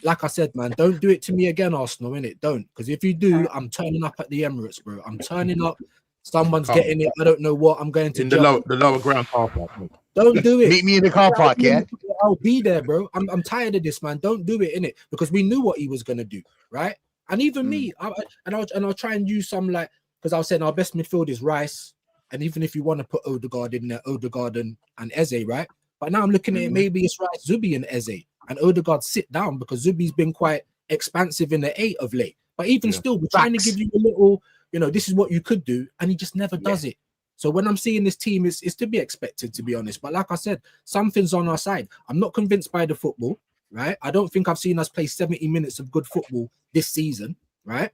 like I said, man, don't do it to me again, Arsenal, innit? Don't. Because if you do, I'm turning up at the Emirates, bro. I'm turning up. Someone's getting it. I don't know what. I'm going to
in the lower ground car park.
Don't do it.
Meet me in the car park, yeah?
I'll be there, bro. I'm tired of this, man. Don't do it, innit? Because we knew what he was going to do, right? And even me, I'll try and use some, like, because I was saying our best midfield is Rice. And even if you want to put Odegaard in there, Odegaard and Eze, right? But now I'm looking at it, maybe it's Rice, Zubi and Eze. And Odegaard sit down because Zubi's been quite expansive in the 8 of late. But even still, we're trying to give you a little, you know, this is what you could do. And he just never does it. So when I'm seeing this team, it's to be expected, to be honest. But like I said, something's on our side. I'm not convinced by the football, right? I don't think I've seen us play 70 minutes of good football this season, right?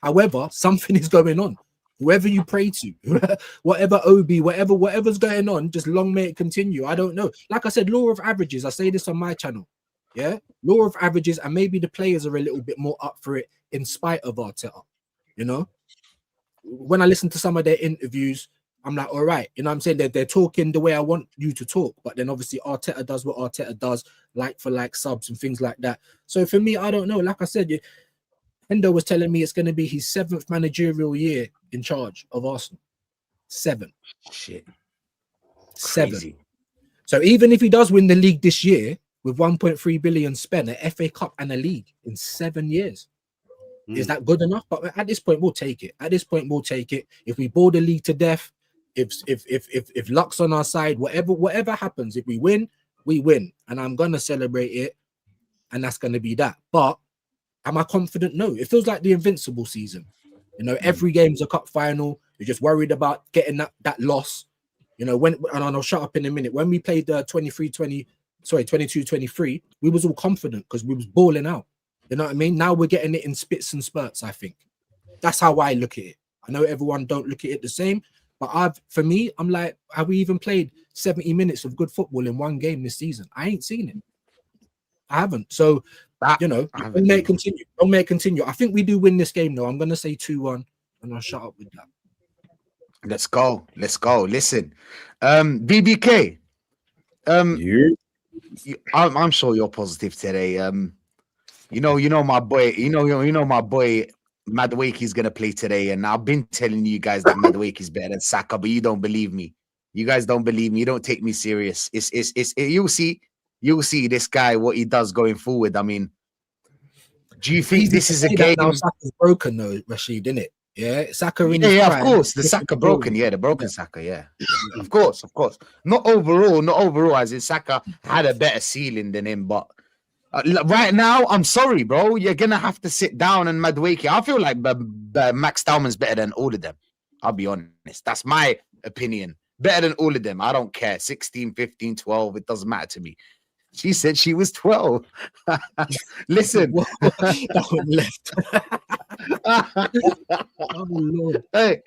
However, something is going on. Whoever you pray to, whatever Obi, whatever's going on, just long may it continue. I don't know. Like I said, law of averages. I say this on my channel. Yeah, law of averages, and maybe the players are a little bit more up for it in spite of Arteta. You know, when I listen to some of their interviews, I'm like, all right, you know what I'm saying? They're talking the way I want you to talk, but then obviously Arteta does what Arteta does, like for like subs and things like that. So for me, I don't know. Like I said, Hendo was telling me it's going to be his 7th managerial year in charge of Arsenal. 7.
Shit.
7.
Crazy.
So even if he does win the league this year with 1.3 billion spent, an FA Cup and a league in 7 years, is that good enough? But at this point, we'll take it. At this point, we'll take it. If we bore the league to death, if luck's on our side, whatever happens, if we win, we win, and I'm gonna celebrate it, and that's gonna be that. But am I confident? No. It feels like the Invincible season. You know, every game's a cup final. You're just worried about getting that loss. You know, and I'll shut up in a minute. When we played the 22-23, we was all confident because we was balling out. You know what I mean? Now we're getting it in spits and spurts, I think. That's how I look at it. I know everyone don't look at it the same, but for me, I'm like, have we even played 70 minutes of good football in one game this season? I ain't seen it. I haven't. So, you know, don't may continue. Don't may continue. I think we do win this game, though. I'm going to say 2-1, and I'll shut up with that.
Let's go. Let's go. Listen, BBK, I'm sure you're positive today. You know my boy. You know my boy. Madueke's gonna play today, and I've been telling you guys that Madueke's better than Saka, but you don't believe me. You guys don't believe me. You don't take me serious. You'll see this guy what he does going forward. I mean, do you think this is a game?
Now Saka's broken though, Rashid, isn't it? Yeah, Saka.
Yeah, of course, the Saka broken. Yeah, the broken Saka. Yeah, of course. Not overall. As in Saka had a better ceiling than him, but. Right now, I'm sorry, bro. You're gonna have to sit down and Madueke. I feel like Max Dowman's better than all of them. I'll be honest. That's my opinion. Better than all of them. I don't care. 16, 15, 12. It doesn't matter to me. She said she was 12. Listen.
That one left. Oh, Lord.
Hey,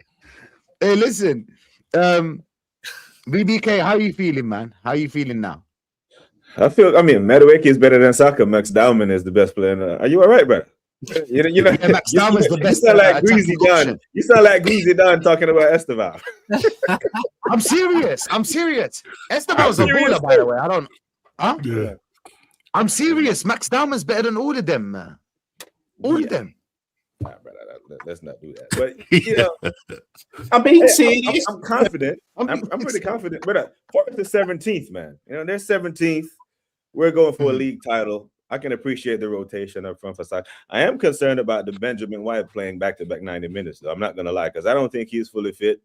listen. BBK, how you feeling, man? How you feeling now?
I mean, Madueke is better than Saka. Max Dowman is the best player. Are you all right, brother? You know,
yeah, Max Dowman's the best.
You sound like Greasy Don. You sound like Greasy Don talking about Esteban.
I'm serious. Esteban's a baller, by the way. I don't. Huh?
Yeah.
I'm serious. Max Dowman's better than all of them, man. All of them.
Nah, brother, let's not do that. But you know,
I'm being serious.
I'm confident. I'm pretty confident. But Forest is 17th, man. You know, they're 17th. We're going for a league title. I can appreciate the rotation up front for Saka. I am concerned about the Benjamin White playing back-to-back 90 minutes, though. I'm not gonna lie, because I don't think he's fully fit.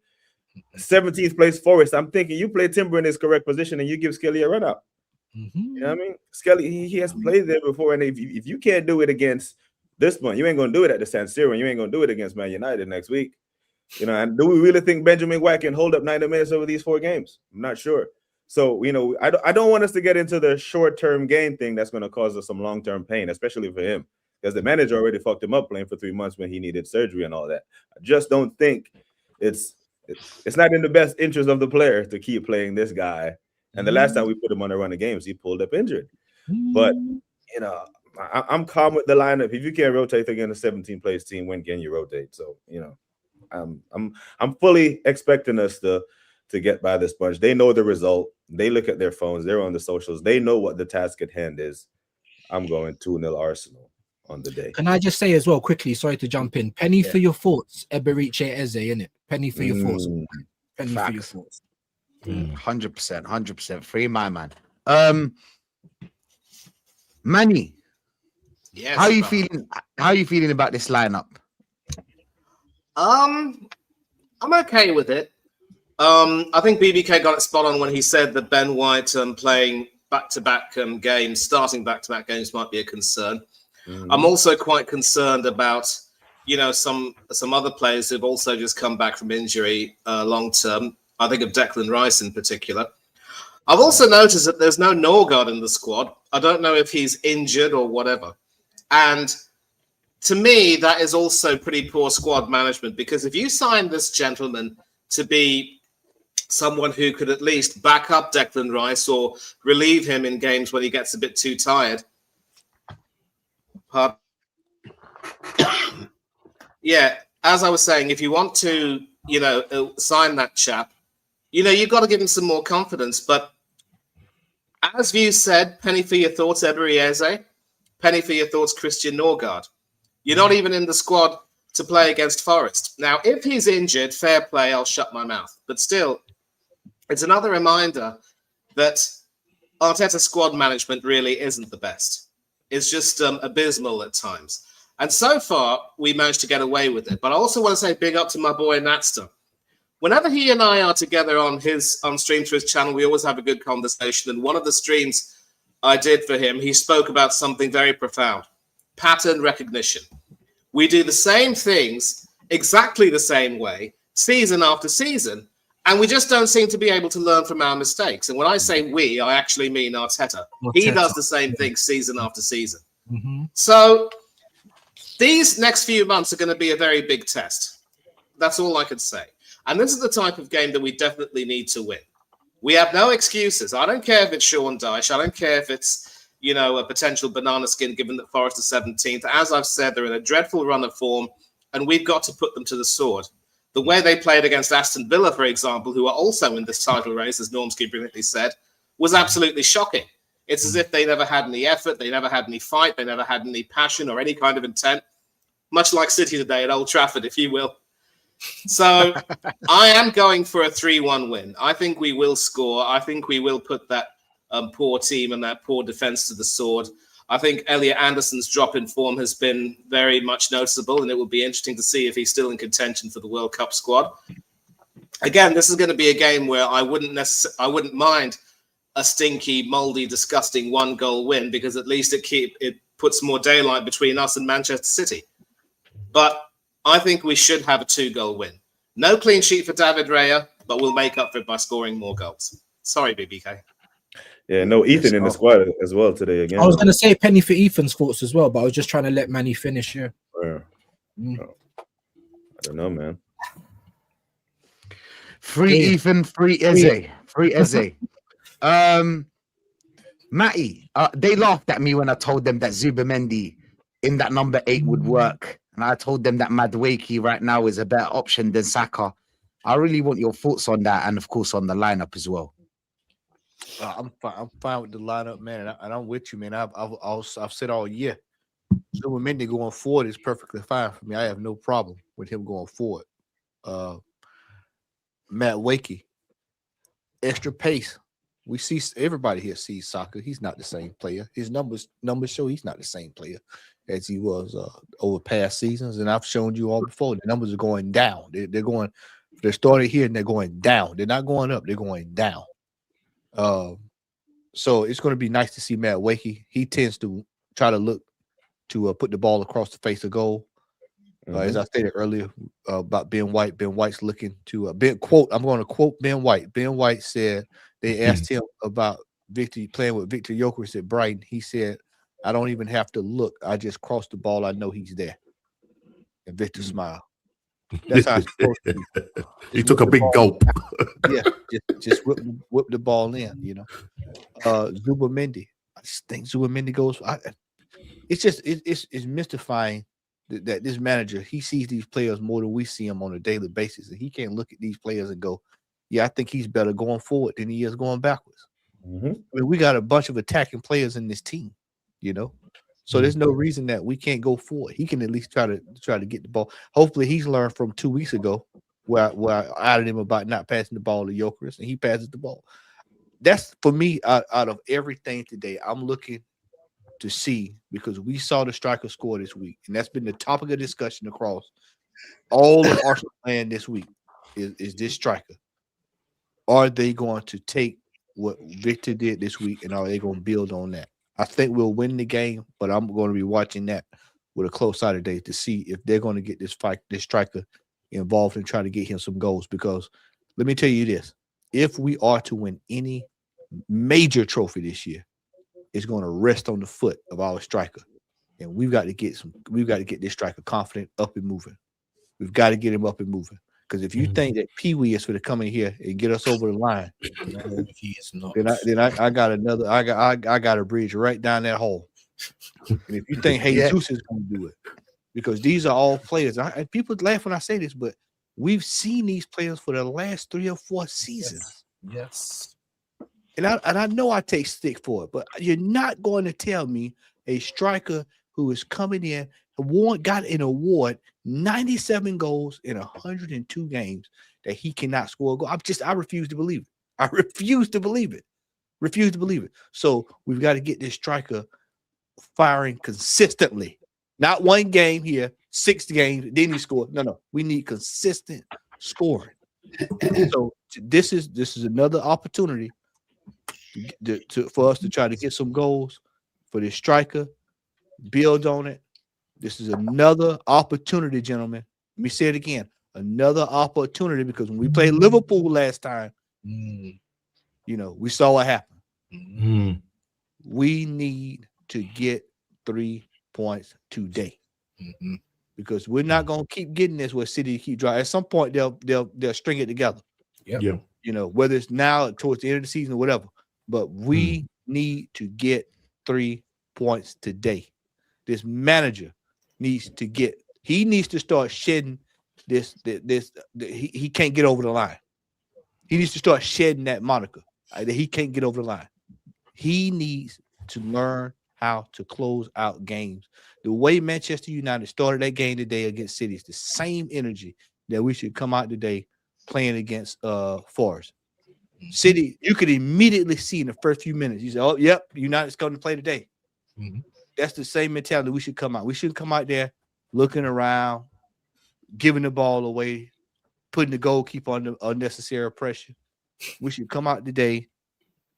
17th place Forest. I'm thinking you play Timber in his correct position and you give Skelly a run out. You know what I mean? Skelly, he has played there before, and if you can't do it against this one, you ain't gonna do it at the San Siro, and you ain't gonna do it against Man United next week. You know, and do we really think Benjamin White can hold up 90 minutes over these 4 games? I'm not sure. So, you know, I don't want us to get into the short-term gain thing that's going to cause us some long-term pain, especially for him, because the manager already fucked him up playing for 3 months when he needed surgery and all that. I just don't think it's not in the best interest of the player to keep playing this guy. And the last time we put him on a run of games, he pulled up injured. But, you know, I'm calm with the lineup. If you can't rotate against a 17th-place team, when can you rotate? So, you know, I'm fully expecting us to get by this bunch. They know the result. They look at their phones. They're on the socials. They know what the task at hand is. I'm going 2-0 Arsenal on the day.
Can I just say as well quickly, sorry to jump in, penny for your thoughts, Eberiche Eze, innit? Penny for your thoughts. Penny for your thoughts.
100%. Free my man. Manny.
Yes.
How you feeling? How are you feeling about this lineup?
I'm okay with it. I think BBK got it spot on when he said that Ben White playing back-to-back games, starting back-to-back games might be a concern. I'm also quite concerned about, you know, some other players who've also just come back from injury long-term. I think of Declan Rice in particular. I've also noticed that there's no Norgard in the squad. I don't know if he's injured or whatever. And to me, that is also pretty poor squad management, because if you sign this gentleman to be someone who could at least back up Declan Rice or relieve him in games when he gets a bit too tired. Yeah, as I was saying, if you want to, you know, sign that chap, you know, you've got to give him some more confidence. But as you said, penny for your thoughts, Ebery Eze. Penny for your thoughts, Christian Norgard. You're not even in the squad to play against Forest. Now, if he's injured, fair play, I'll shut my mouth. But still, it's another reminder that Arteta's squad management really isn't the best. It's just abysmal at times. And so far, we managed to get away with it. But I also want to say big up to my boy Natster. whenever he and I are together on stream to his channel, we always have a good conversation. And one of the streams I did for him, he spoke about something very profound: pattern recognition. We do the same things exactly the same way, season after season, and we just don't seem to be able to learn from our mistakes. And when I say we, I actually mean Arteta. He does the same thing season after season. So these next few months are going to be a very big test. That's all I can say. And this is the type of game that we definitely need to win. We have no excuses. I don't care if it's Sean Dyche. I don't care if it's, you know, a potential banana skin given that Forest is 17th. As I've said, they're in a dreadful run of form, and we've got to put them to the sword. The way they played against Aston Villa, for example, who are also in this title race, as Normski brilliantly said, was absolutely shocking. It's as if they never had any effort, they never had any fight, they never had any passion or any kind of intent, much like City today at Old Trafford, if you will. So I am going for a 3-1 win. I think we will score. I think we will put that poor team and that poor defense to the sword. I think Elliot Anderson's drop in form has been very much noticeable, and it will be interesting to see if he's still in contention for the World Cup squad. Again, this is going to be a game where I wouldn't mind a stinky, moldy, disgusting 1-goal win, because at least it puts more daylight between us and Manchester City. But I think we should have a 2-goal win. No clean sheet for David Raya, but we'll make up for it by scoring more goals. Sorry, BBK.
Yeah, no Ethan in the squad as well today again.
I was going to say penny for Ethan's thoughts as well, but I was just trying to let Manny finish here.
Yeah. I don't know, man.
Free Ethan, free Eze. Free Eze. Matty, they laughed at me when I told them that Zubimendi in that number 8 would work. And I told them that Madueke right now is a better option than Saka. I really want your thoughts on that, and of course on the lineup as well.
I'm fine with the lineup, man, and I'm with you, man. I've said all year, Zubimendi going forward is perfectly fine for me. I have no problem with him going forward. Madueke, extra pace. We see everybody here sees Saka. He's not the same player. His numbers show he's not the same player as he was over past seasons. And I've shown you all before. The numbers are going down. They're starting here and they're going down. They're not going up. They're going down. So it's going to be nice to see Madueke. He tends to try to look to put the ball across the face of goal. As I stated earlier about Ben White. Ben White's looking to I'm going to quote Ben White. Ben White said they asked him about playing with Victor Gyökeres at Brighton. He said, I don't even have to look. I just cross the ball. I know he's there. And Victor smiled. That's how it's supposed to be.
He took a big gulp.
Yeah, just whip the ball in, you know. Zubimendi. I just think Zubimendi goes. It's mystifying that this manager, he sees these players more than we see them on a daily basis. And he can't look at these players and go, yeah, I think he's better going forward than he is going backwards. I mean, we got a bunch of attacking players in this team, you know. So there's no reason that we can't go forward. He can at least try to get the ball. Hopefully he's learned from 2 weeks ago where I added him about not passing the ball to Gyökeres, and he passes the ball. That's for me out of everything today. I'm looking to see, because we saw the striker score this week, and that's been the topic of discussion across all of Arsenal land this week is this striker. Are they going to take what Victor did this week, and are they going to build on that? I think we'll win the game, but I'm going to be watching that with a close eye today to see if they're going to get this striker involved and try to get him some goals. Because let me tell you this: if we are to win any major trophy this year, it's going to rest on the foot of our striker, and we've got to get this striker confident, up and moving. We've got to get him up and moving. Because if you think that Pee Wee is going to come in here and get us over the line,
He is not.
then I got another. I got a bridge right down that hole. And if you think Jesus is going to do it, because these are all players. And people laugh when I say this, but we've seen these players for the last 3 or 4 seasons.
Yes.
And I know I take stick for it, but you're not going to tell me a striker who is coming in, got an award, 97 goals in 102 games, that he cannot score a goal. I refuse to believe it. I refuse to believe it. Refuse to believe it. So we've got to get this striker firing consistently. Not one game here, 6 games, then he scored. No. We need consistent scoring. So this is another opportunity for us to try to get some goals for this striker, build on it. This is another opportunity, gentlemen. Let me say it again. Another opportunity, because when we played Liverpool last time, you know, we saw what happened. We need to get 3 points today. Because we're not going to keep getting this where City keep dry. At some point, they'll string it together.
Yeah.
You know, whether it's now towards the end of the season or whatever. But we need to get 3 points today. This manager needs to start shedding he can't get over the line. He needs to start shedding that moniker that he can't get over the line. He needs to learn how to close out games. The way Manchester United started that game today against City is the same energy that we should come out today playing against Forest. City, you could immediately see in the first few minutes. You say, "Oh, yep, United's going to play today." That's the same mentality we should come out. We shouldn't come out there looking around, giving the ball away, putting the goalkeeper under unnecessary pressure. We should come out today,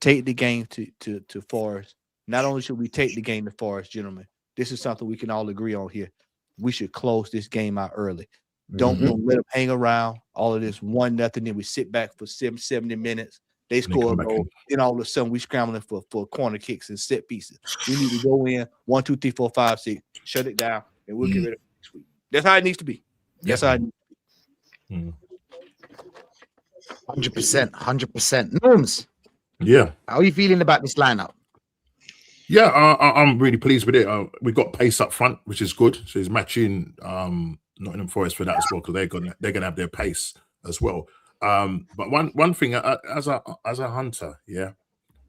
take the game to Forest. Not only should we take the game to Forest, gentlemen, this is something we can all agree on here. We should close this game out early. Don't let them hang around. All of this 1-0, then we sit back for 70 minutes. They score a goal. Then all of a sudden we scrambling for corner kicks and set pieces. We need to go in 1, 2, 3, 4, 5, 6, shut it down, and we'll get rid of it next week. That's how it needs to be. That's how it needs to be.
100%. Norms.
Yeah.
How are you feeling about this lineup?
Yeah, I'm really pleased with it. We've got pace up front, which is good. So he's matching Nottingham Forest for that as well, because they're gonna have their pace as well. But one thing, as a hunter, yeah,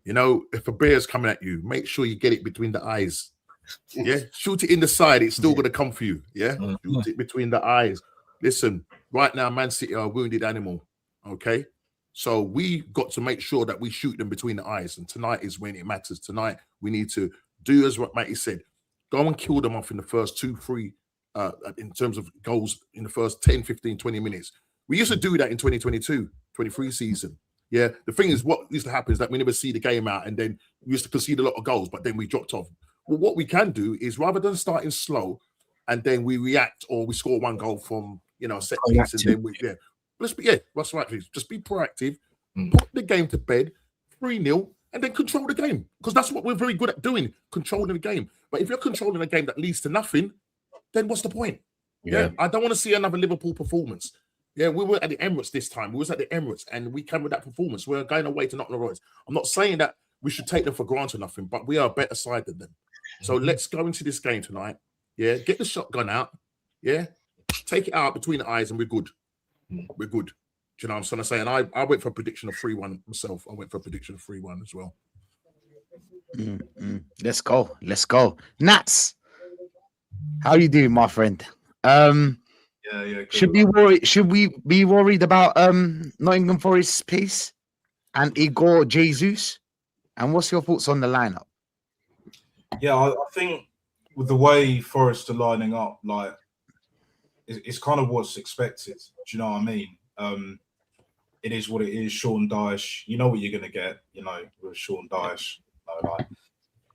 you know, if a bear's coming at you, make sure you get it between the eyes. Yeah, shoot it in the side, it's still gonna come for you. Yeah, shoot it between the eyes. Listen, right now, Man City are a wounded animal. Okay. So we got to make sure that we shoot them between the eyes. And tonight is when it matters. Tonight, we need to do as what Matty said. Go and kill them off in the first 2, 3, in terms of goals in the first 10, 15, 20 minutes. We used to do that in 2022, 23 season. Yeah. The thing is, what used to happen is that we never see the game out, and then we used to concede a lot of goals, but then we dropped off. Well, what we can do is, rather than starting slow and then we react, or we score 1 goal from, you know, set piece, and then that's right. Just be proactive, put the game to bed, 3-0, and then control the game, because that's what we're very good at doing, controlling the game. But if you're controlling a game that leads to nothing, then what's the point? Yeah, I don't want to see another Liverpool performance. Yeah, we were at the Emirates this time. We was at the Emirates, and we came with that performance. We're going away to Nottingham Forest. I'm not saying that we should take them for granted or nothing, but we are a better side than them. So let's go into this game tonight. Yeah, get the shotgun out. Yeah, take it out between the eyes, and we're good. We're good. Do you know what I'm trying to say? And I went for a prediction of 3-1 myself. I went for a prediction of 3-1 as well.
Let's go. Nats, how you doing, my friend? Should we be worried about Nottingham Forest's pace and Igor Jesus? And what's your thoughts on the lineup?
Yeah, I think with the way Forest are lining up, like, it's kind of what's expected. Do you know what I mean? It is what it is. Sean Dyche, you know what you're going to get, you know, with Sean Dyche. You know, like,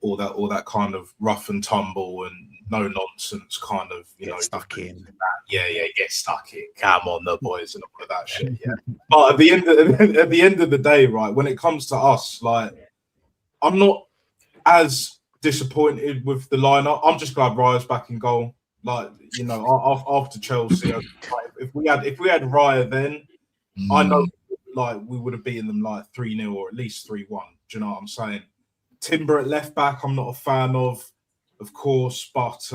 all that kind of rough and tumble and no nonsense kind of, you know,
stuck in.
Yeah, get stuck in. Come on, the boys, and all of that shit. Yeah. But at the end of the day, right, when it comes to us, like, I'm not as disappointed with the lineup. I'm just glad Raya's back in goal. Like, you know, after Chelsea, like, if we had Raya then, I know, like, we would have beaten them like 3-0 or at least 3-1. Do you know what I'm saying? Timber at left back, I'm not a fan of course, but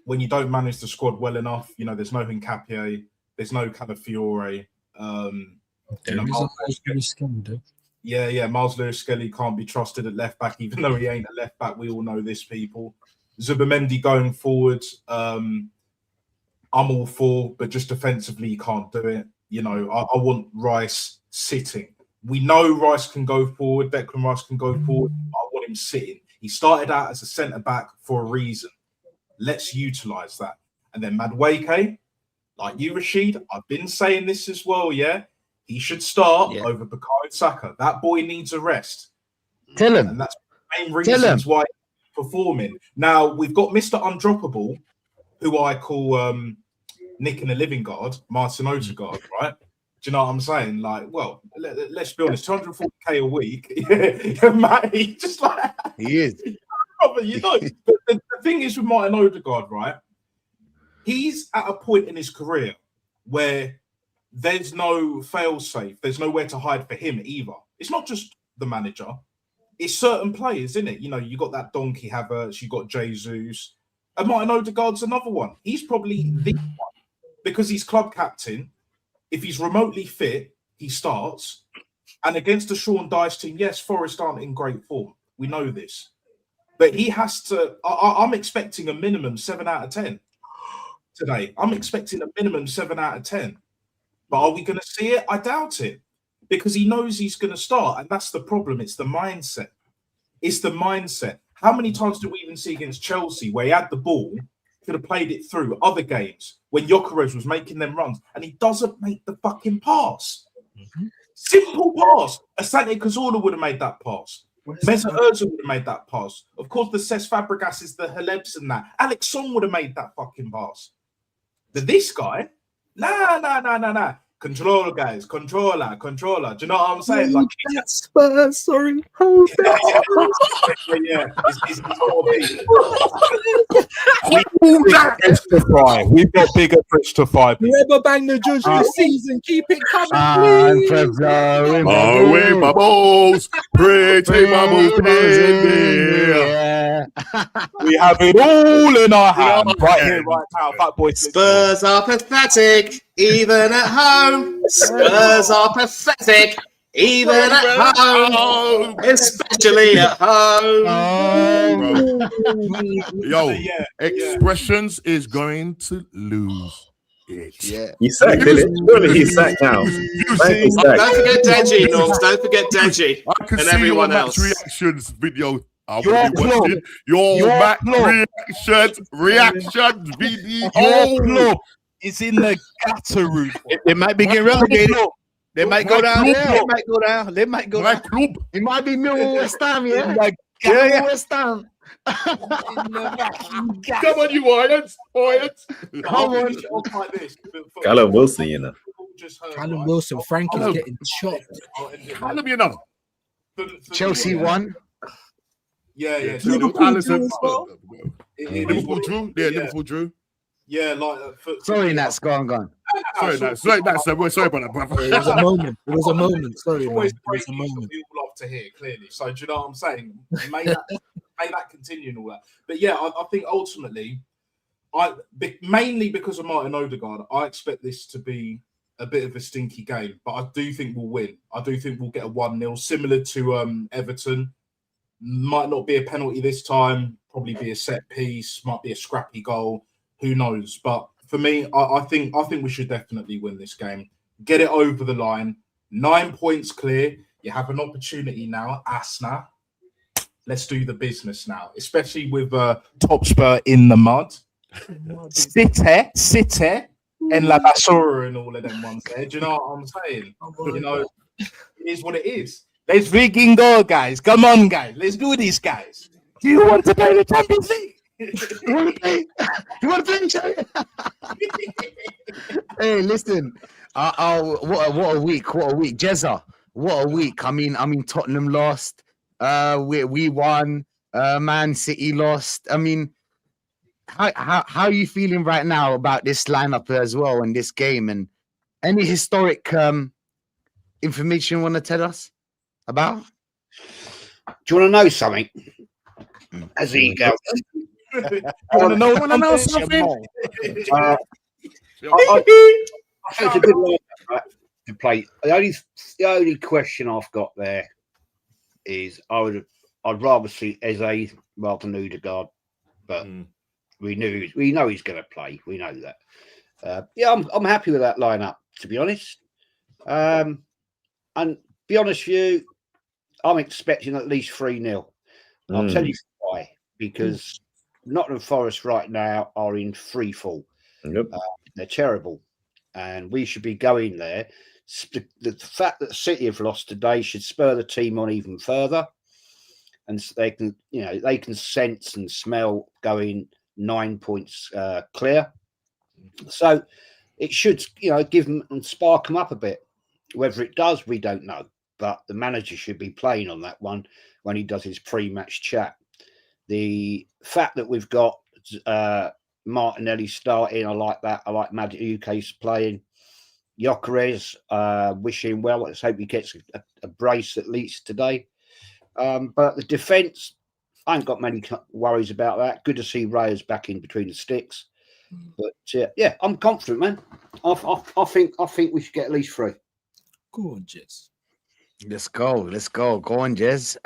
when you don't manage the squad well enough, you know, there's no Hincapié, there's no Calafiore. Miles Lewis-Skelly can't be trusted at left back, even though he ain't a left back. We all know this, people. Zubimendi going forward, I'm all for, but just defensively, you can't do it. You know, I want Rice sitting. We know Rice can go forward, Declan Rice can go forward, but I want him sitting. He started out as a centre-back for a reason. Let's utilise that. And then Madueke, Like you, Rashid, I've been saying this as well, yeah? He should start over Bukayo Saka. That boy needs a rest.
Tell him.
And that's the main reasons why he's performing. Now, we've got Mr. Undroppable, who I call Nick in the Living God, Martin Odegaard, right? Do you know what I'm saying? Like, well, let's be honest, 240k a week. Yeah, mate, just like
he is.
You know, but the thing is with Martin Odegaard, right? He's at a point in his career where there's no fail-safe. There's nowhere to hide for him either. It's not just the manager. It's certain players, isn't it? You know, you got that Donkey Havertz, you got Jesus, and Martin Odegaard's another one. He's probably the one because he's club captain. If he's remotely fit, he starts. And against the Sean Dyche team, yes, Forest aren't in great form. We know this. But he has to... I'm expecting a minimum 7 out of 10 today. I'm expecting a minimum 7 out of 10. But are we going to see it? I doubt it. Because he knows he's going to start. And that's the problem. It's the mindset. It's the mindset. How many times do we even see against Chelsea where he had the ball, could have played it through other games when Gyökeres was making them runs and he doesn't make the fucking pass? Simple pass. Asante Cazorla would have made that pass. Mesut Ozil would have made that pass. Of course, the Cesc Fabregas, the Halebs and that. Alex Song would have made that fucking pass. But this guy, nah. Controller, guys. Controller. Do you know what I'm saying? Like,
Spurs, sorry.
yeah. It's all me.
We've got bigger fish to fry.
Whoever bang the judge this season, keep it coming, please.
Away bubbles, pretty bubbles in there.
We have it all in our hands right here, right now. Fat boy
Spurs are pathetic, even at home. Spurs are pathetic, even at home, especially at home.
Yo, Expressions is going to lose it.
Yeah.
He's sacked, surely he's sacked now.
Don't forget Deji, Norms. Don't forget Deji
I can
and
see
everyone
your
else.
match reactions video. I will be watching your match reactions video.
Club is in the gutter room.
They might be getting relegated. They might go down. They might go down. They might go
My
down.
club.
It might be Millwall West Ham, yeah?
Yeah.
West Ham.
Come on, you Irons.
Come on.
Like this.
Callum Wilson, you know.
Callum Wilson, Frank is getting chopped.
Callum, you know.
Chelsea won.
Yeah.
Liverpool drew. Yeah, Liverpool drew.
Yeah, like
Sorry, Nats. Go on.
Sorry about that, brother.
It was a moment. Sorry, man.
always
It was a
great news that
moment.
we all love to hear, clearly. So do you know what I'm saying? May that continue and all that. But yeah, I think ultimately, mainly because of Martin Odegaard, I expect this to be a bit of a stinky game. But I do think we'll win. I do think we'll get a 1-0, similar to Everton. Might not be a penalty this time. Probably be a set piece. Might be a scrappy goal. Who knows? But for me, I think we should definitely win this game. Get it over the line. 9 points clear. You have an opportunity now, Asna. Let's do the business now, especially with Top Spur in the mud. City, and La Basura and all of them ones there. Do you know what I'm saying? You know, it is what it is. Let's freaking go, guys. Come on, guys. Let's do this, guys. Do you want to play the Champions League?
You want to play? Hey, listen. What a week! Jezza, what a week! I mean, Tottenham lost. We won. Man City lost. I mean, how are you feeling right now about this lineup as well and this game? And any historic information you want to tell us about?
Do you want to know something? As he goes.
Want to know something?
I think it's a good lineup, right, to play. The only question I've got there is I'd rather see Eze rather than Odegaard, but we know he's going to play. We know that. I'm happy with that lineup, to be honest. And be honest with you, I'm expecting at least 3-0. I'll tell you why. Because Nottingham Forest right now are in free fall.
Yep.
They're terrible, and we should be going there. The fact that City have lost today should spur the team on even further, and they can, they can sense and smell going 9 points clear. So it should, give them and spark them up a bit. Whether it does, we don't know. But the manager should be playing on that one when he does his pre-match chat. The fact that we've got Martinelli starting, I like that. I like Magic UK's playing. Gyökeres, wish him well. Let's hope he gets a brace at least today. But the defence, I ain't got many worries about that. Good to see Reyes back in between the sticks. But yeah, I'm confident, man. I think we should get at least 3.
Gorgeous.
Let's go. Go on, Jez.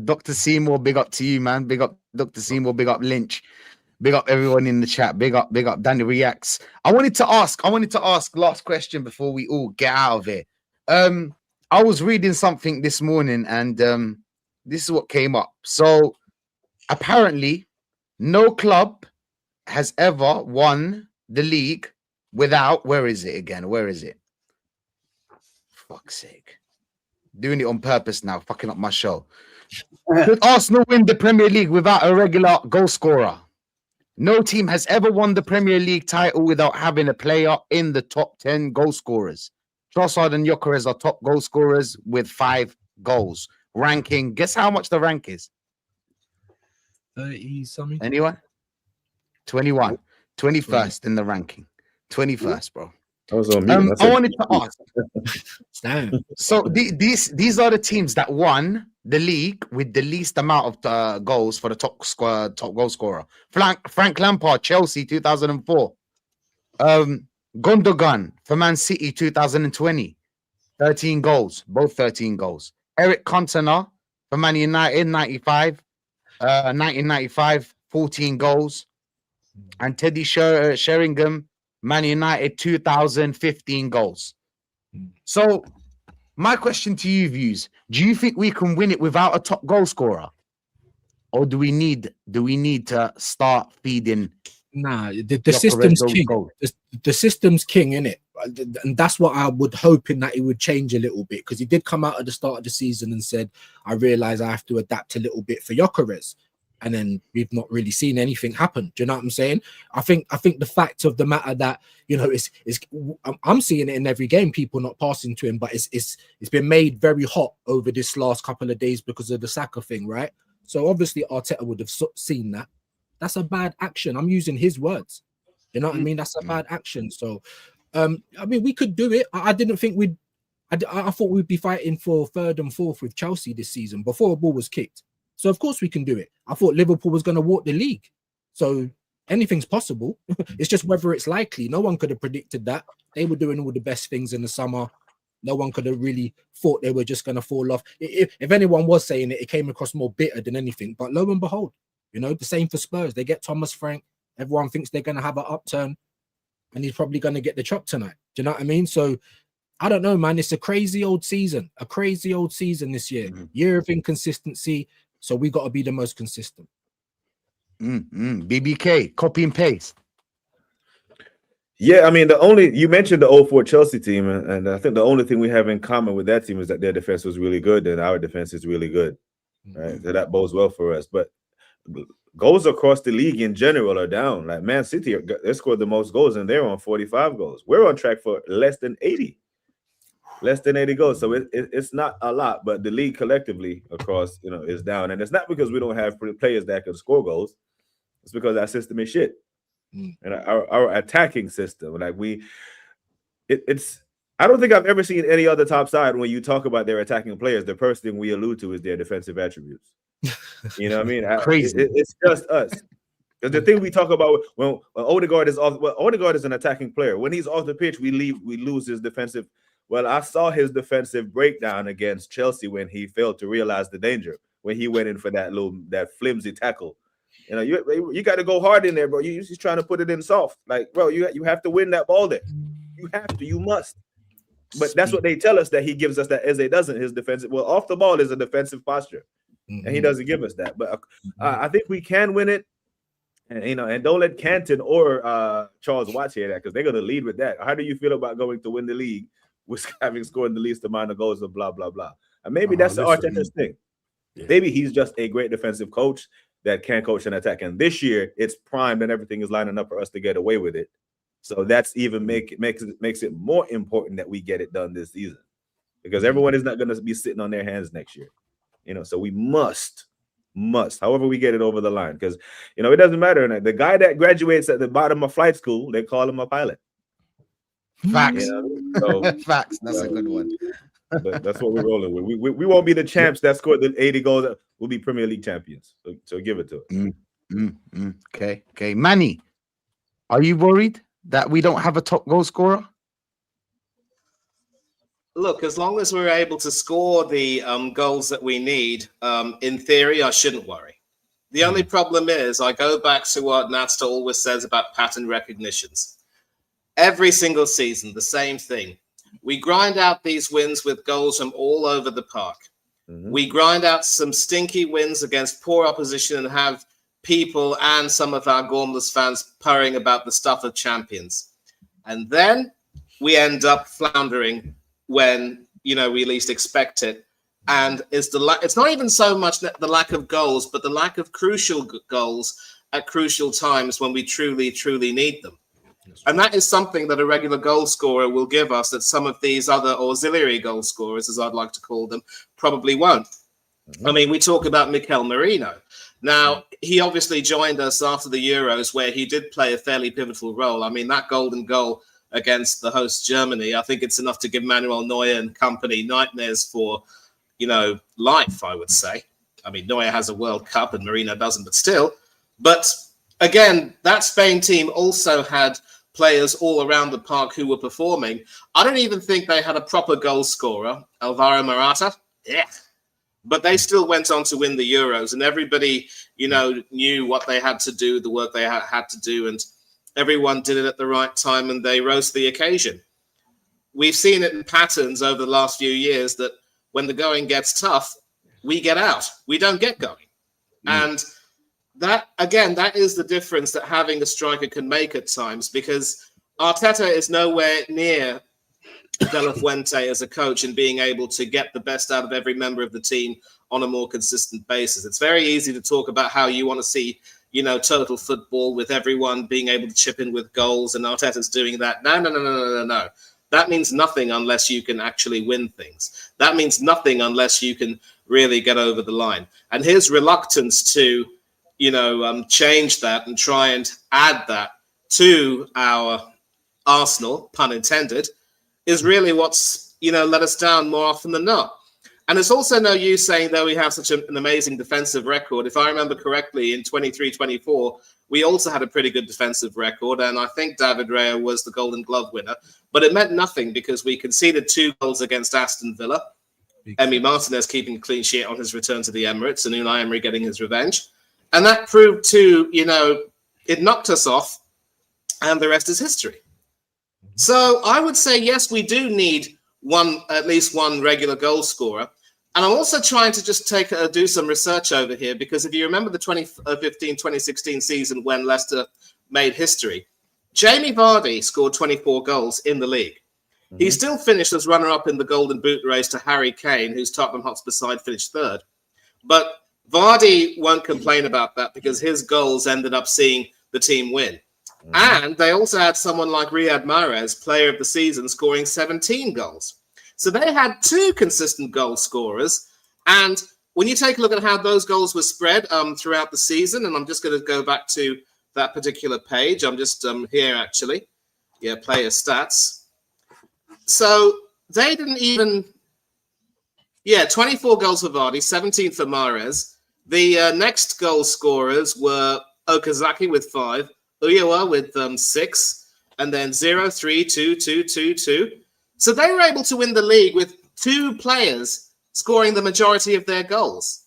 Dr. Seymour, big up to you, man. Big up Dr. Seymour, big up Lynch. Big up everyone in the chat. Big up Danny Reacts. I wanted to ask last question before we all get out of here. I was reading something this morning and this is what came up. So apparently no club has ever won the league without, where is it again? Where is it? Fuck's sake. Doing it on purpose now, fucking up my show. Could Arsenal win the Premier League without a regular goal scorer? No team has ever won the Premier League title without having a player in the top 10 goal scorers. Trossard and Gyökeres are top goal scorers with 5 goals. Ranking, guess how much the rank is?
30 something.
Anyone? 21. 21st in the ranking. 21st, bro.
I was on mute.
I wanted to ask.
Damn.
So these are the teams that won the league with the least amount of goals for the top goal scorer. Frank Lampard, Chelsea, 2004. Gundogan for Man City, 2020, 13 goals, both 13 goals. Eric Cantona for Man United, 1995, 14 goals. And Teddy Sheringham, Man United, 2015 goals. So my question to you, Views, do you think we can win it without a top goal scorer? Or do we need to start feeding?
Nah, the system's king. The system's king, innit? And that's what I would hoping that it would change a little bit, because he did come out at the start of the season and said, I realize I have to adapt a little bit for Gyökeres. And then we've not really seen anything happen. Do you know what I'm saying? I think the fact of the matter that, I'm seeing it in every game, people not passing to him, but it's been made very hot over this last couple of days because of the Saka thing, right? So obviously Arteta would have seen that. That's a bad action. I'm using his words. You know what I mean? That's a bad action. So, we could do it. I didn't think I thought we'd be fighting for 3rd and 4th with Chelsea this season before a ball was kicked. So of course we can do it. I thought Liverpool was going to walk the league. So anything's possible. It's just whether it's likely. No one could have predicted that. They were doing all the best things in the summer. No one could have really thought they were just going to fall off. If anyone was saying it, it came across more bitter than anything. But lo and behold, the same for Spurs. They get Thomas Frank. Everyone thinks they're going to have an upturn. And he's probably going to get the chop tonight. Do you know what I mean? So I don't know, man. It's a crazy old season. This year. Year of inconsistency. So we got to be the most consistent.
BBK, copy and paste.
Yeah, I mean, you mentioned the 04 Chelsea team, and I think the only thing we have in common with that team is that their defense was really good, and our defense is really good. Right? So that bodes well for us. But goals across the league in general are down. Like Man City, they scored the most goals, and they're on 45 goals. We're on track for less than 80. Less than 80 goals. So it's not a lot, but the league collectively across, is down. And it's not because we don't have players that can score goals. It's because our system is shit. And our attacking system, like it's I don't think I've ever seen any other top side when you talk about their attacking players, the first thing we allude to is their defensive attributes. You know what I mean?
Crazy.
It's just us. Because the thing we talk about when Odegaard is off, Odegaard is an attacking player. When he's off the pitch, we lose his defensive. Well, I saw his defensive breakdown against Chelsea when he failed to realize the danger, when he went in for that flimsy tackle. You got to go hard in there, bro. You're just trying to put it in soft. Like, bro, you have to win that ball there. You must. But that's what they tell us that he gives us that Eze doesn't. His defensive, well, off the ball is a defensive posture, and he doesn't give us that. But I think we can win it. And and don't let Canton or Charles Watts hear that, because they're going to lead with that. How do you feel about going to win the league with having scored the least amount of goals and blah, blah, blah? And maybe that's the Arteta's thing. Yeah. Maybe he's just a great defensive coach that can coach an attack. And this year, it's primed and everything is lining up for us to get away with it. So that's even makes it more important that we get it done this season, because everyone is not going to be sitting on their hands next year. So we must, however we get it over the line, because it doesn't matter. The guy that graduates at the bottom of flight school, they call him a pilot.
Facts.
So,
facts. That's a good one.
But that's what we're rolling with. We won't be the champs that scored the 80 goals. We'll be Premier League champions. So give it to us.
Okay. Manny, are you worried that we don't have a top goal scorer?
Look, as long as we're able to score the goals that we need, in theory, I shouldn't worry. The only problem is I go back to what Natster always says about pattern recognitions. Every single season, the same thing. We grind out these wins with goals from all over the park. We grind out some stinky wins against poor opposition and have people and some of our Gormless fans purring about the stuff of champions. And then we end up floundering when we least expect it. And it's not even so much the lack of goals, but the lack of crucial goals at crucial times when we truly, truly need them. And that is something that a regular goal scorer will give us that some of these other auxiliary goal scorers, as I'd like to call them, probably won't. I mean, we talk about Mikel Merino. Now, he obviously joined us after the Euros, where he did play a fairly pivotal role. I mean, that golden goal against the host Germany, I think it's enough to give Manuel Neuer and company nightmares for, life, I would say. I mean, Neuer has a World Cup and Merino doesn't, but still. But again, that Spain team also had players all around the park who were performing. I don't even think they had a proper goal scorer, Alvaro Morata. Yeah. But they still went on to win the Euros, and everybody, knew what they had to do, the work they had to do, and everyone did it at the right time, and they rose to the occasion. We've seen it in patterns over the last few years that when the going gets tough, we get out. We don't get going. And that, again, that is the difference that having a striker can make at times, because Arteta is nowhere near De La Fuente as a coach and being able to get the best out of every member of the team on a more consistent basis. It's very easy to talk about how you want to see, total football with everyone being able to chip in with goals, and Arteta's doing that. No. That means nothing unless you can actually win things. That means nothing unless you can really get over the line. And his reluctance to change that and try and add that to our Arsenal, pun intended, is really what's, let us down more often than not. And it's also no use saying that we have such an amazing defensive record. If I remember correctly, in 23-24, we also had a pretty good defensive record. And I think David Raya was the Golden Glove winner. But it meant nothing because we conceded 2 goals against Aston Villa. Emi Martinez keeping a clean sheet on his return to the Emirates, and Unai Emery getting his revenge. And that proved to, it knocked us off, and the rest is history. So I would say, yes, we do need at least one regular goal scorer. And I'm also trying to just do some research over here, because if you remember the 2015-2016 season when Leicester made history, Jamie Vardy scored 24 goals in the league. He still finished as runner-up in the Golden Boot race to Harry Kane, whose Tottenham Hotspur side finished third. But Vardy won't complain about that because his goals ended up seeing the team win. And they also had someone like Riyad Mahrez, player of the season, scoring 17 goals. So they had 2 consistent goal scorers. And when you take a look at how those goals were spread throughout the season, and I'm just going to go back to that particular page. I'm just here, actually. Yeah, player stats. So they didn't even... 24 goals for Vardy, 17 for Mahrez. The next goal scorers were Okazaki with 5, Ulloa with 6, and then 0, 3, 2, 2, 2, 2. So they were able to win the league with 2 players scoring the majority of their goals.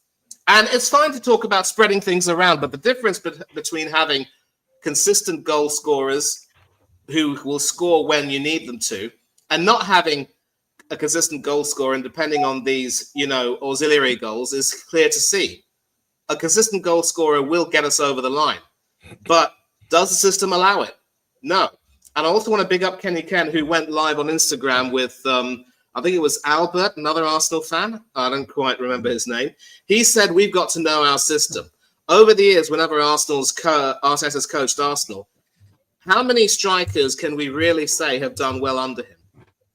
And it's fine to talk about spreading things around, but the difference between having consistent goal scorers who will score when you need them to, and not having a consistent goal scorer and depending on these, auxiliary goals is clear to see. A consistent goal scorer will get us over the line. But does the system allow it? No. And I also want to big up Kenny Ken, who went live on Instagram with, I think it was Albert, another Arsenal fan. I don't quite remember his name. He said, we've got to know our system. Over the years, whenever Arteta's has coached Arsenal, how many strikers can we really say have done well under him?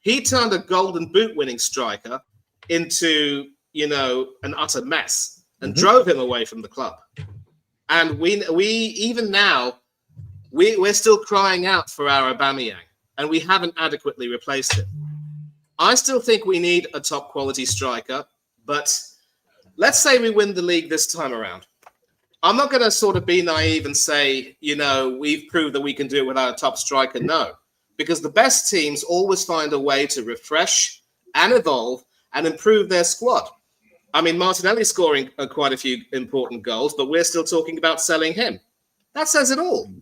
He turned a golden boot winning striker into, an utter mess and drove him away from the club. And we even now, we're still crying out for our Aubameyang, and we haven't adequately replaced him. I still think we need a top quality striker, but let's say we win the league this time around. I'm not going to sort of be naive and say, we've proved that we can do it without a top striker. No, because the best teams always find a way to refresh and evolve and improve their squad. I mean, Martinelli's scoring quite a few important goals, but we're still talking about selling him. That says it all.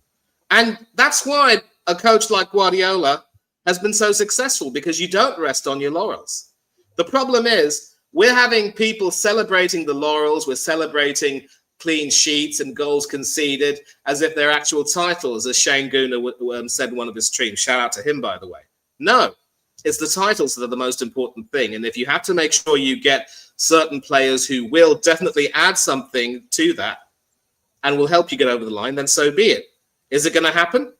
And that's why a coach like Guardiola has been so successful, because you don't rest on your laurels. The problem is we're having people celebrating the laurels. We're celebrating clean sheets and goals conceded as if they're actual titles, as Shane Gooner said in one of his streams. Shout out to him, by the way. No, it's the titles that are the most important thing. And if you have to make sure you get certain players who will definitely add something to that and will help you get over the line, then so be it. Is it going to happen?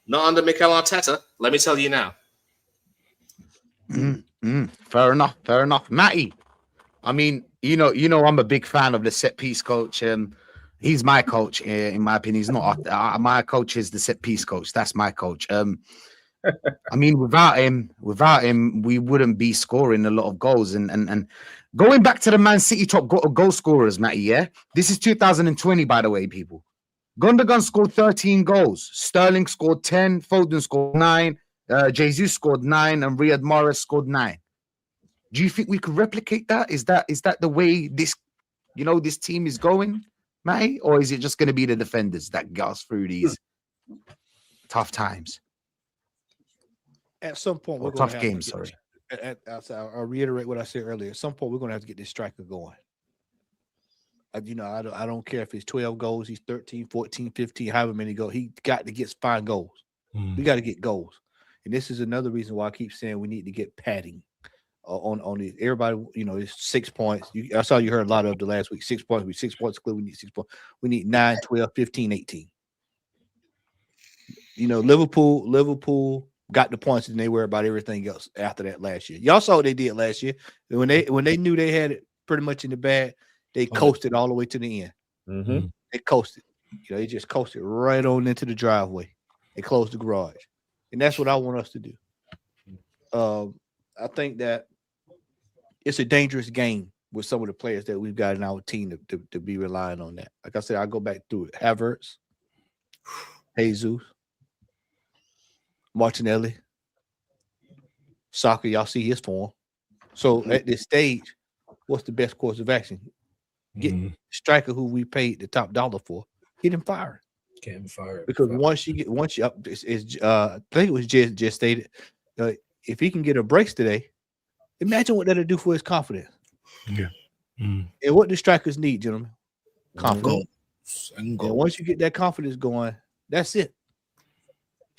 Not under Mikel Arteta. Let me tell you now.
Fair enough. Matty, I mean, I'm a big fan of the set piece coach. He's my coach, in my opinion. He's not my coach is the set piece coach. That's my coach. I mean, without him, we wouldn't be scoring a lot of goals. And going back to the Man City top goal scorers, Matty, yeah? This is 2020, by the way, people. Gundogan scored 13 goals. Sterling scored 10. Foden scored 9. Jesus scored 9. And Riyad Mahrez scored 9. Do you think we could replicate that? Is that the way this team is going, Matty? Or is it just going to be the defenders that get us through these tough times?
At some point, we're
going to have games. Sorry.
I'll reiterate what I said earlier. At some point, we're going to have to get this striker going. I don't care if it's 12 goals, he's 13, 14, 15, however many goals. He got to get 5 goals. We got to get goals. And this is another reason why I keep saying we need to get padding on these. Everybody, it's 6 points. I saw you heard a lot of the last week. 6 points. 6 points clear. We need 6 points. We need 9, 12, 15, 18. Liverpool got the points and they worry about everything else after that last year. Y'all saw what they did last year. When they knew they had it pretty much in the bag, they coasted all the way to the end. They coasted. They just coasted right on into the driveway. They closed the garage. And that's what I want us to do. I think that it's a dangerous game with some of the players that we've got in our team to be relying on that. Like I said, I go back through it. Havertz, Jesus, Martinelli, Saka, y'all see his form. So at this stage, what's the best course of action? Get striker who we paid the top dollar for. Get him fired.
Get him fired.
Because once you up, I think it was just stated, if he can get a brace today, imagine what that'll do for his confidence.
Yeah.
And what do strikers need, gentlemen? Confidence. And once you get that confidence going, that's it.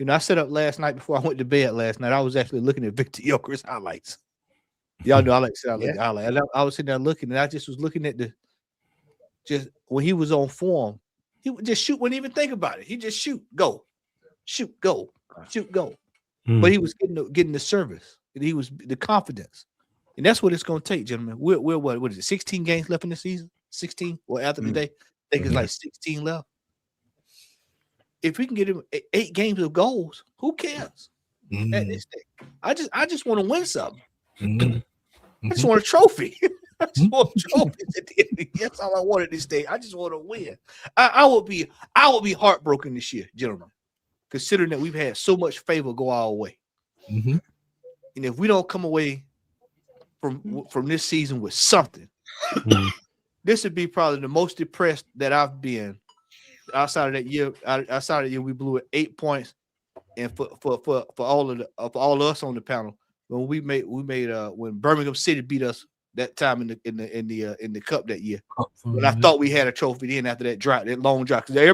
I set up last night before I went to bed last night. I was actually looking at Victor Yoker's highlights. Y'all know I like to say I look at highlights. And I was sitting there looking, and I just was looking at just when he was on form, he would just shoot, wouldn't even think about it. He just shoot, go, shoot, go, shoot, go. But he was getting the service, and he was the confidence, and that's what it's going to take, gentlemen. We're what is it? 16 games left in the season. 16. Well, after today, I think it's like 16 left. If we can get him 8 games of goals, who cares? At this stage, I just want to win something. I just want a trophy. I just want trophies at the end of the year. That's all I want at this stage. I just want to win. I would be heartbroken this year, gentlemen, considering that we've had so much favor go our way. And if we don't come away from this season with something, this would be probably the most depressed that I've been outside of that year. Outside of the year, we blew it 8 points, and for all of us on the panel, when when Birmingham City beat us that time in the cup that year. When I thought we had a trophy then after that drought, that long drought. Because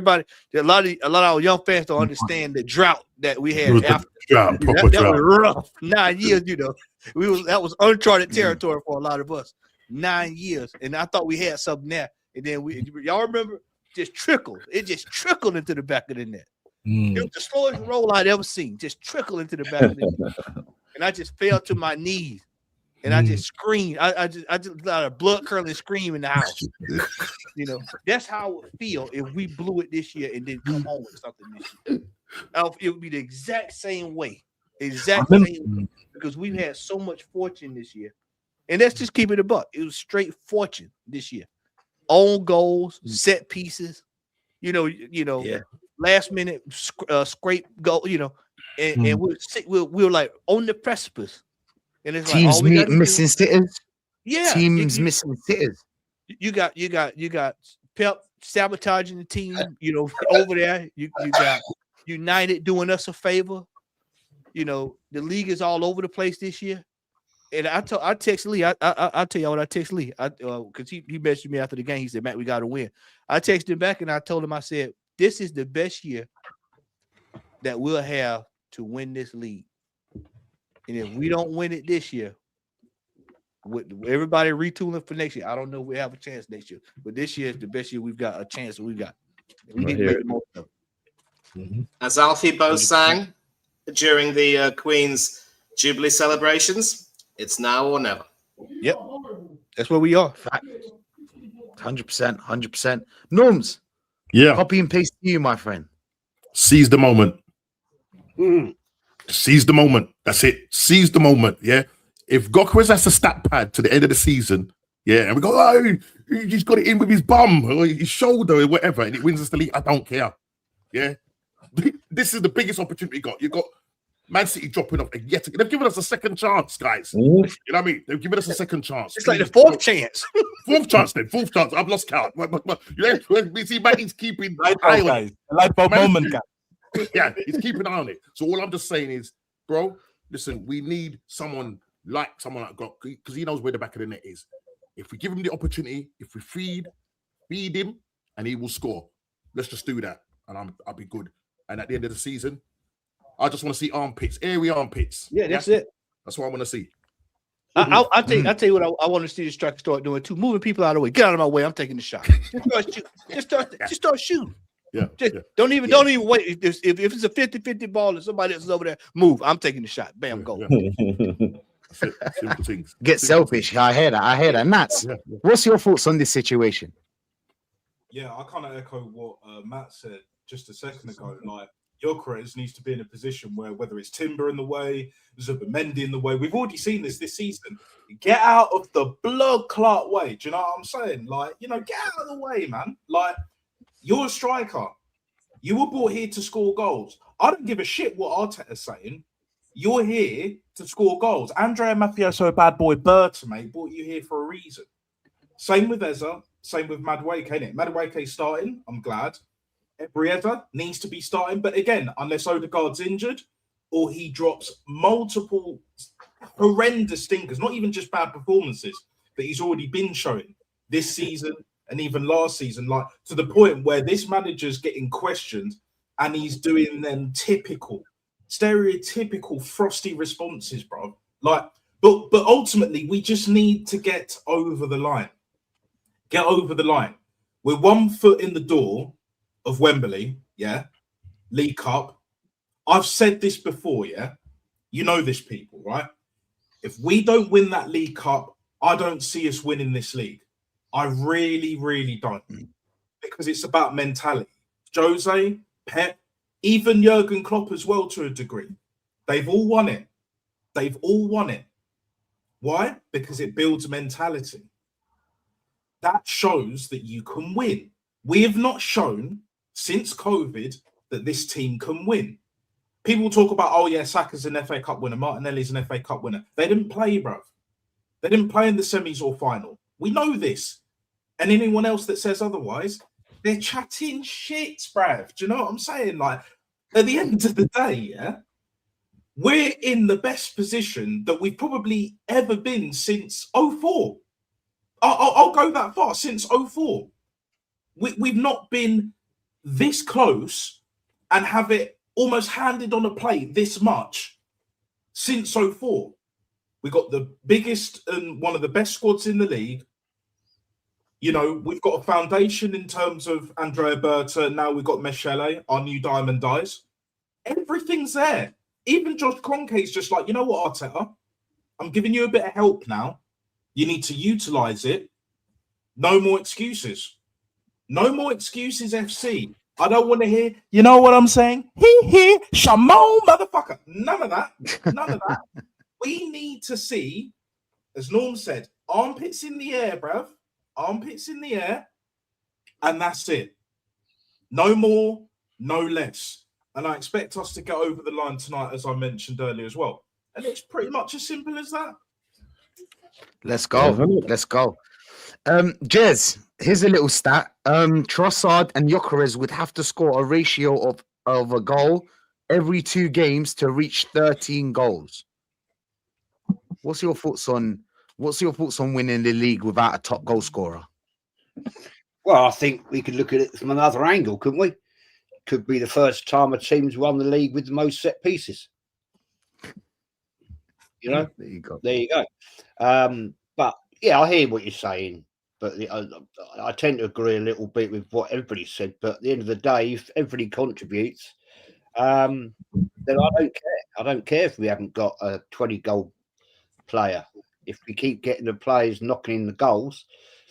a lot of our young fans don't understand the drought that we had after.
Drought, proper
That
drought.
was rough. 9 years, that was uncharted territory for a lot of us. 9 years, and I thought we had something there. And then y'all remember, just trickled. It just trickled into the back of the net. It was the slowest roll I'd ever seen. Just trickle into the back of the net, and I just fell to my knees. And I just screamed. I just got a blood curdling scream in the house. That's how it would feel if we blew it this year and didn't come home with something this year. It would be the exact same way. Because we've had so much fortune this year. And let's just keep it a buck. It was straight fortune this year. Own goals, set pieces, last minute scrape goal, and we're like on the precipice. And it's
teams missing sitters.
Yeah,
teams missing sitters.
You got Pep sabotaging the team. Over there. You got United doing us a favor. The league is all over the place this year. And I text Lee. I'll tell you what I text Lee. Because he messaged me after the game. He said, "Matt, we got to win." I texted him back and I told him, I said, "This is the best year that we'll have to win this league. And if we don't win it this year, with everybody retooling for next year, I don't know if we have a chance next year. But this year is the best year we've got a chance that we've got. We need to make the most of it."
As Alfie both sang during the Queen's Jubilee celebrations, it's now or never.
Yep. That's where we are.
100%. Norms.
Yeah.
Copy and paste to you, my friend.
Seize the moment. Seize the moment. That's it. Seize the moment. Yeah. If Gokras has a stat pad to the end of the season, yeah, and we go, "Oh, he's got it in with his bum or his shoulder or whatever," and it wins us the league, I don't care. Yeah. This is the biggest opportunity we got. You got Man City dropping off yet again. They've given us a second chance, guys. You know what I mean? They've given us a second chance.
It's like the fourth chance.
Fourth chance. I've lost count. We see Manny's keeping
eye on it. Like Bob moment, guys.
Yeah, he's keeping an eye on it. So all I'm just saying is, bro, listen, we need someone like Gok, because he knows where the back of the net is. If we give him the opportunity, if we feed him, and he will score. Let's just do that, and I'll be good. And at the end of the season, I just want to see armpits, airy armpits.
Yeah, that's it.
That's what I want to see.
I'll tell you what I want to see the striker start doing too. Moving people out of the way. Get out of my way. I'm taking the shot. Just start shooting.
Yeah.
Don't even wait. If it's a 50-50 ball and somebody else is over there, move. I'm taking the shot. Bam, go.
Simple things.
Get selfish. I hear that. Nats, what's your thoughts on this situation?
Yeah, I kind of echo what Matt said just a second ago. Like, Gyökeres needs to be in a position where, whether it's Timber in the way, Zubimendi in the way, we've already seen this season. Get out of the blood clot way. Do you know what I'm saying? Like, get out of the way, man. Like, you're a striker. You were brought here to score goals. I don't give a shit what Arteta's saying. You're here to score goals. Andrea Mafioso, bad boy Berta, mate, brought you here for a reason. Same with Eza. Same with Madueke, innit? Madueke's starting. I'm glad. Ebrieda needs to be starting, but again, unless Odegaard's injured or he drops multiple horrendous stinkers, not even just bad performances that he's already been showing this season and even last season, like to the point where this manager's getting questioned and he's doing them typical, stereotypical frosty responses, bro. Like, but ultimately, we just need to get over the line. Get over the line. We're 1 foot in the door of Wembley, yeah, League Cup. I've said this before, yeah. You know this, people, right? If we don't win that League Cup, I don't see us winning this league. I really, really don't. Because it's about mentality. Jose, Pep, even Jurgen Klopp as well to a degree. They've all won it. Why? Because it builds mentality. That shows that you can win. We have not shown since COVID that this team can win. People talk about, oh yeah, Saka's an FA Cup winner, Martinelli's an FA Cup winner. They didn't play, bruv. They didn't play in the semis or final. We know this. And anyone else that says otherwise, they're chatting shit, bruv. Do you know what I'm saying? Like, at the end of the day, yeah, we're in the best position that we've probably ever been since 2004. I'll go that far. Since 04, we've not been this close and have it almost handed on a plate this much since 04. We got the biggest and one of the best squads in the league. You know, we've got a foundation in terms of Andrea Berta. Now we've got Michele, our new Diamond Eyes. Everything's there. Even Josh Kroenke's just like, you know what, Arteta? I'm giving you a bit of help now. You need to utilize it. No more excuses. No more excuses, FC. I don't want to hear, you know what I'm saying? Shamon, motherfucker. None of that. None of that. We need to see, as Norm said, armpits in the air, bruv. Armpits in the air. And that's it. No more, no less. And I expect us to go over the line tonight, as I mentioned earlier as well. And it's pretty much as simple as that.
Let's go. Let's go. Jez, here's a little stat. Trossard and Gyökeres would have to score a ratio of a goal every 2 games to reach 13 goals. What's your thoughts on winning the league without a top goal scorer?
Well, I think we could look at it from another angle, couldn't we? Could be the first time a team's won the league with the most set pieces. You know,
there you go.
There you go. But yeah, I hear what you're saying. But I tend to agree a little bit with what everybody said. But at the end of the day, if everybody contributes, then I don't care. I don't care if we haven't got a 20-goal player. If we keep getting the players knocking in the goals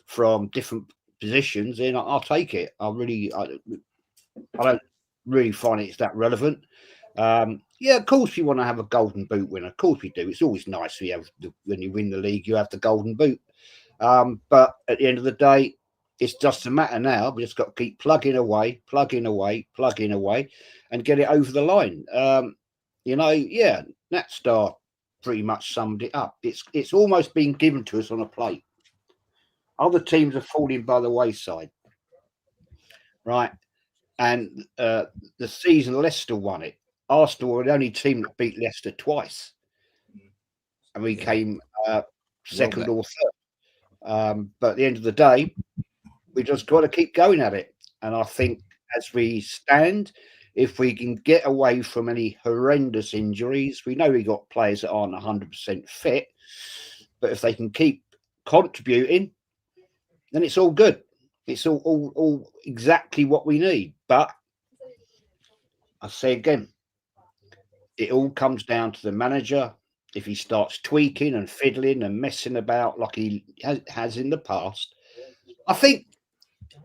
from different positions, then I'll take it. I don't really find it's that relevant. Yeah, of course you want to have a golden boot winner. Of course we do. It's always nice when you win the league, you have the golden boot. But at the end of the day, it's just a matter now. We just got to keep plugging away, and get it over the line. You know, yeah, Natstar pretty much summed it up. It's almost been given to us on a plate. Other teams are falling by the wayside, right? And the season Leicester won it. Arsenal were the only team that beat Leicester twice, and we came second or third. But at the end of the day, we just got to keep going at it. And I think as we stand, if we can get away from any horrendous injuries, we know we got players that aren't 100% fit, but if they can keep contributing, then it's all good. It's all exactly what we need. But I say again, it all comes down to the manager. If he starts tweaking and fiddling and messing about like he has in the past, I think,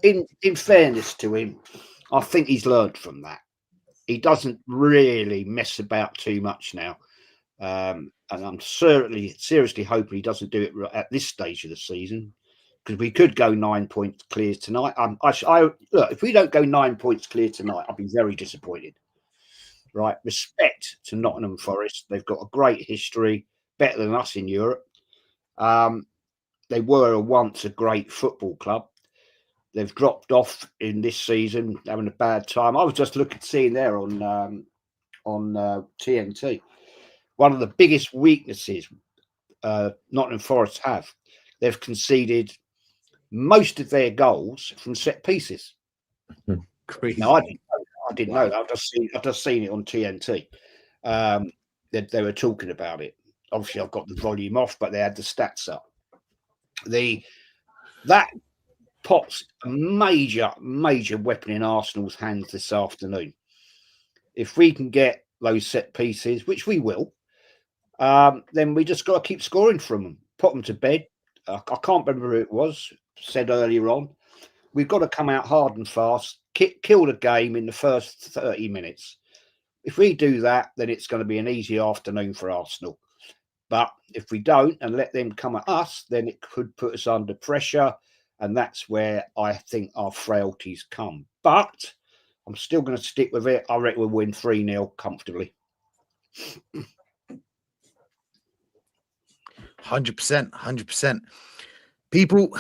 in fairness to him, I think he's learned from that. He doesn't really mess about too much now. And I'm seriously hoping he doesn't do it at this stage of the season, because we could go 9 points clear tonight. Look, if we don't go 9 points clear tonight, I'll be very disappointed. Right, respect to Nottingham Forest. They've got a great history, better than us in Europe. They were once a great football club. They've dropped off in this season, having a bad time. I was just seeing there on TNT. One of the biggest weaknesses Nottingham Forest have, they've conceded most of their goals from set pieces.
Crazy.
Now, I didn't know that. I've just seen it on TNT. They were talking about it. Obviously, I've got the volume off, but they had the stats up. That pops a major weapon in Arsenal's hands this afternoon. If we can get those set pieces, which we will, then we just got to keep scoring from them. Put them to bed. I can't remember who it was, said earlier on. We've got to come out hard and fast, kill the game in the first 30 minutes. If we do that, then it's going to be an easy afternoon for Arsenal. But if we don't and let them come at us, then it could put us under pressure. And that's where I think our frailties come. But I'm still going to stick with it. I reckon we'll win 3-0 comfortably.
100%. People,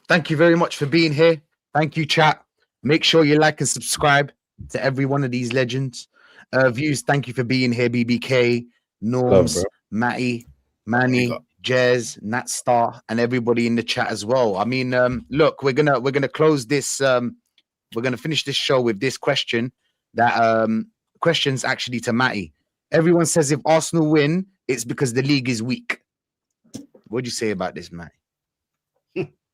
thank you very much for being here. Thank you, chat. Make sure you like and subscribe to every one of these legends. Views, thank you for being here. BBK, Norms, Matty, Manny, Jez, Natstar, and everybody in the chat as well. I mean, look, we're gonna close this. We're gonna finish this show with this question. That question's actually to Matty. Everyone says if Arsenal win, it's because the league is weak. What do you say about this, Matty?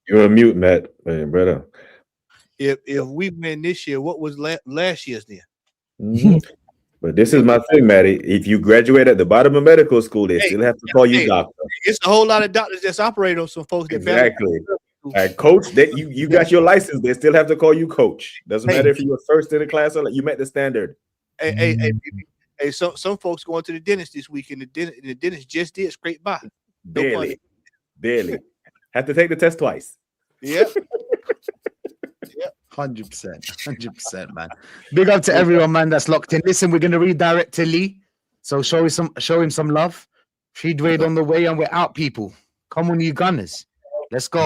You're a mute, Matt, man, brother.
If we win this year, what was last year's then?
Mhm. But this is my thing, Matty. If you graduate at the bottom of medical school, they still have to call you doctor.
It's a whole lot of doctors that's operate on some folks that
Exactly. Coach, that you got your license, they still have to call you coach. Doesn't matter if you were first in the class or you met the standard.
Hey, some folks going to the dentist this week, and the dentist just did scrape by.
Barely. Have to take the test twice.
Yeah.
100%, man. Big up to everyone, man, that's locked in. Listen, we're gonna redirect to Lee. So show him some love. Feed Wade on the way, and we're out, people. Come on, you Gunners. Let's go.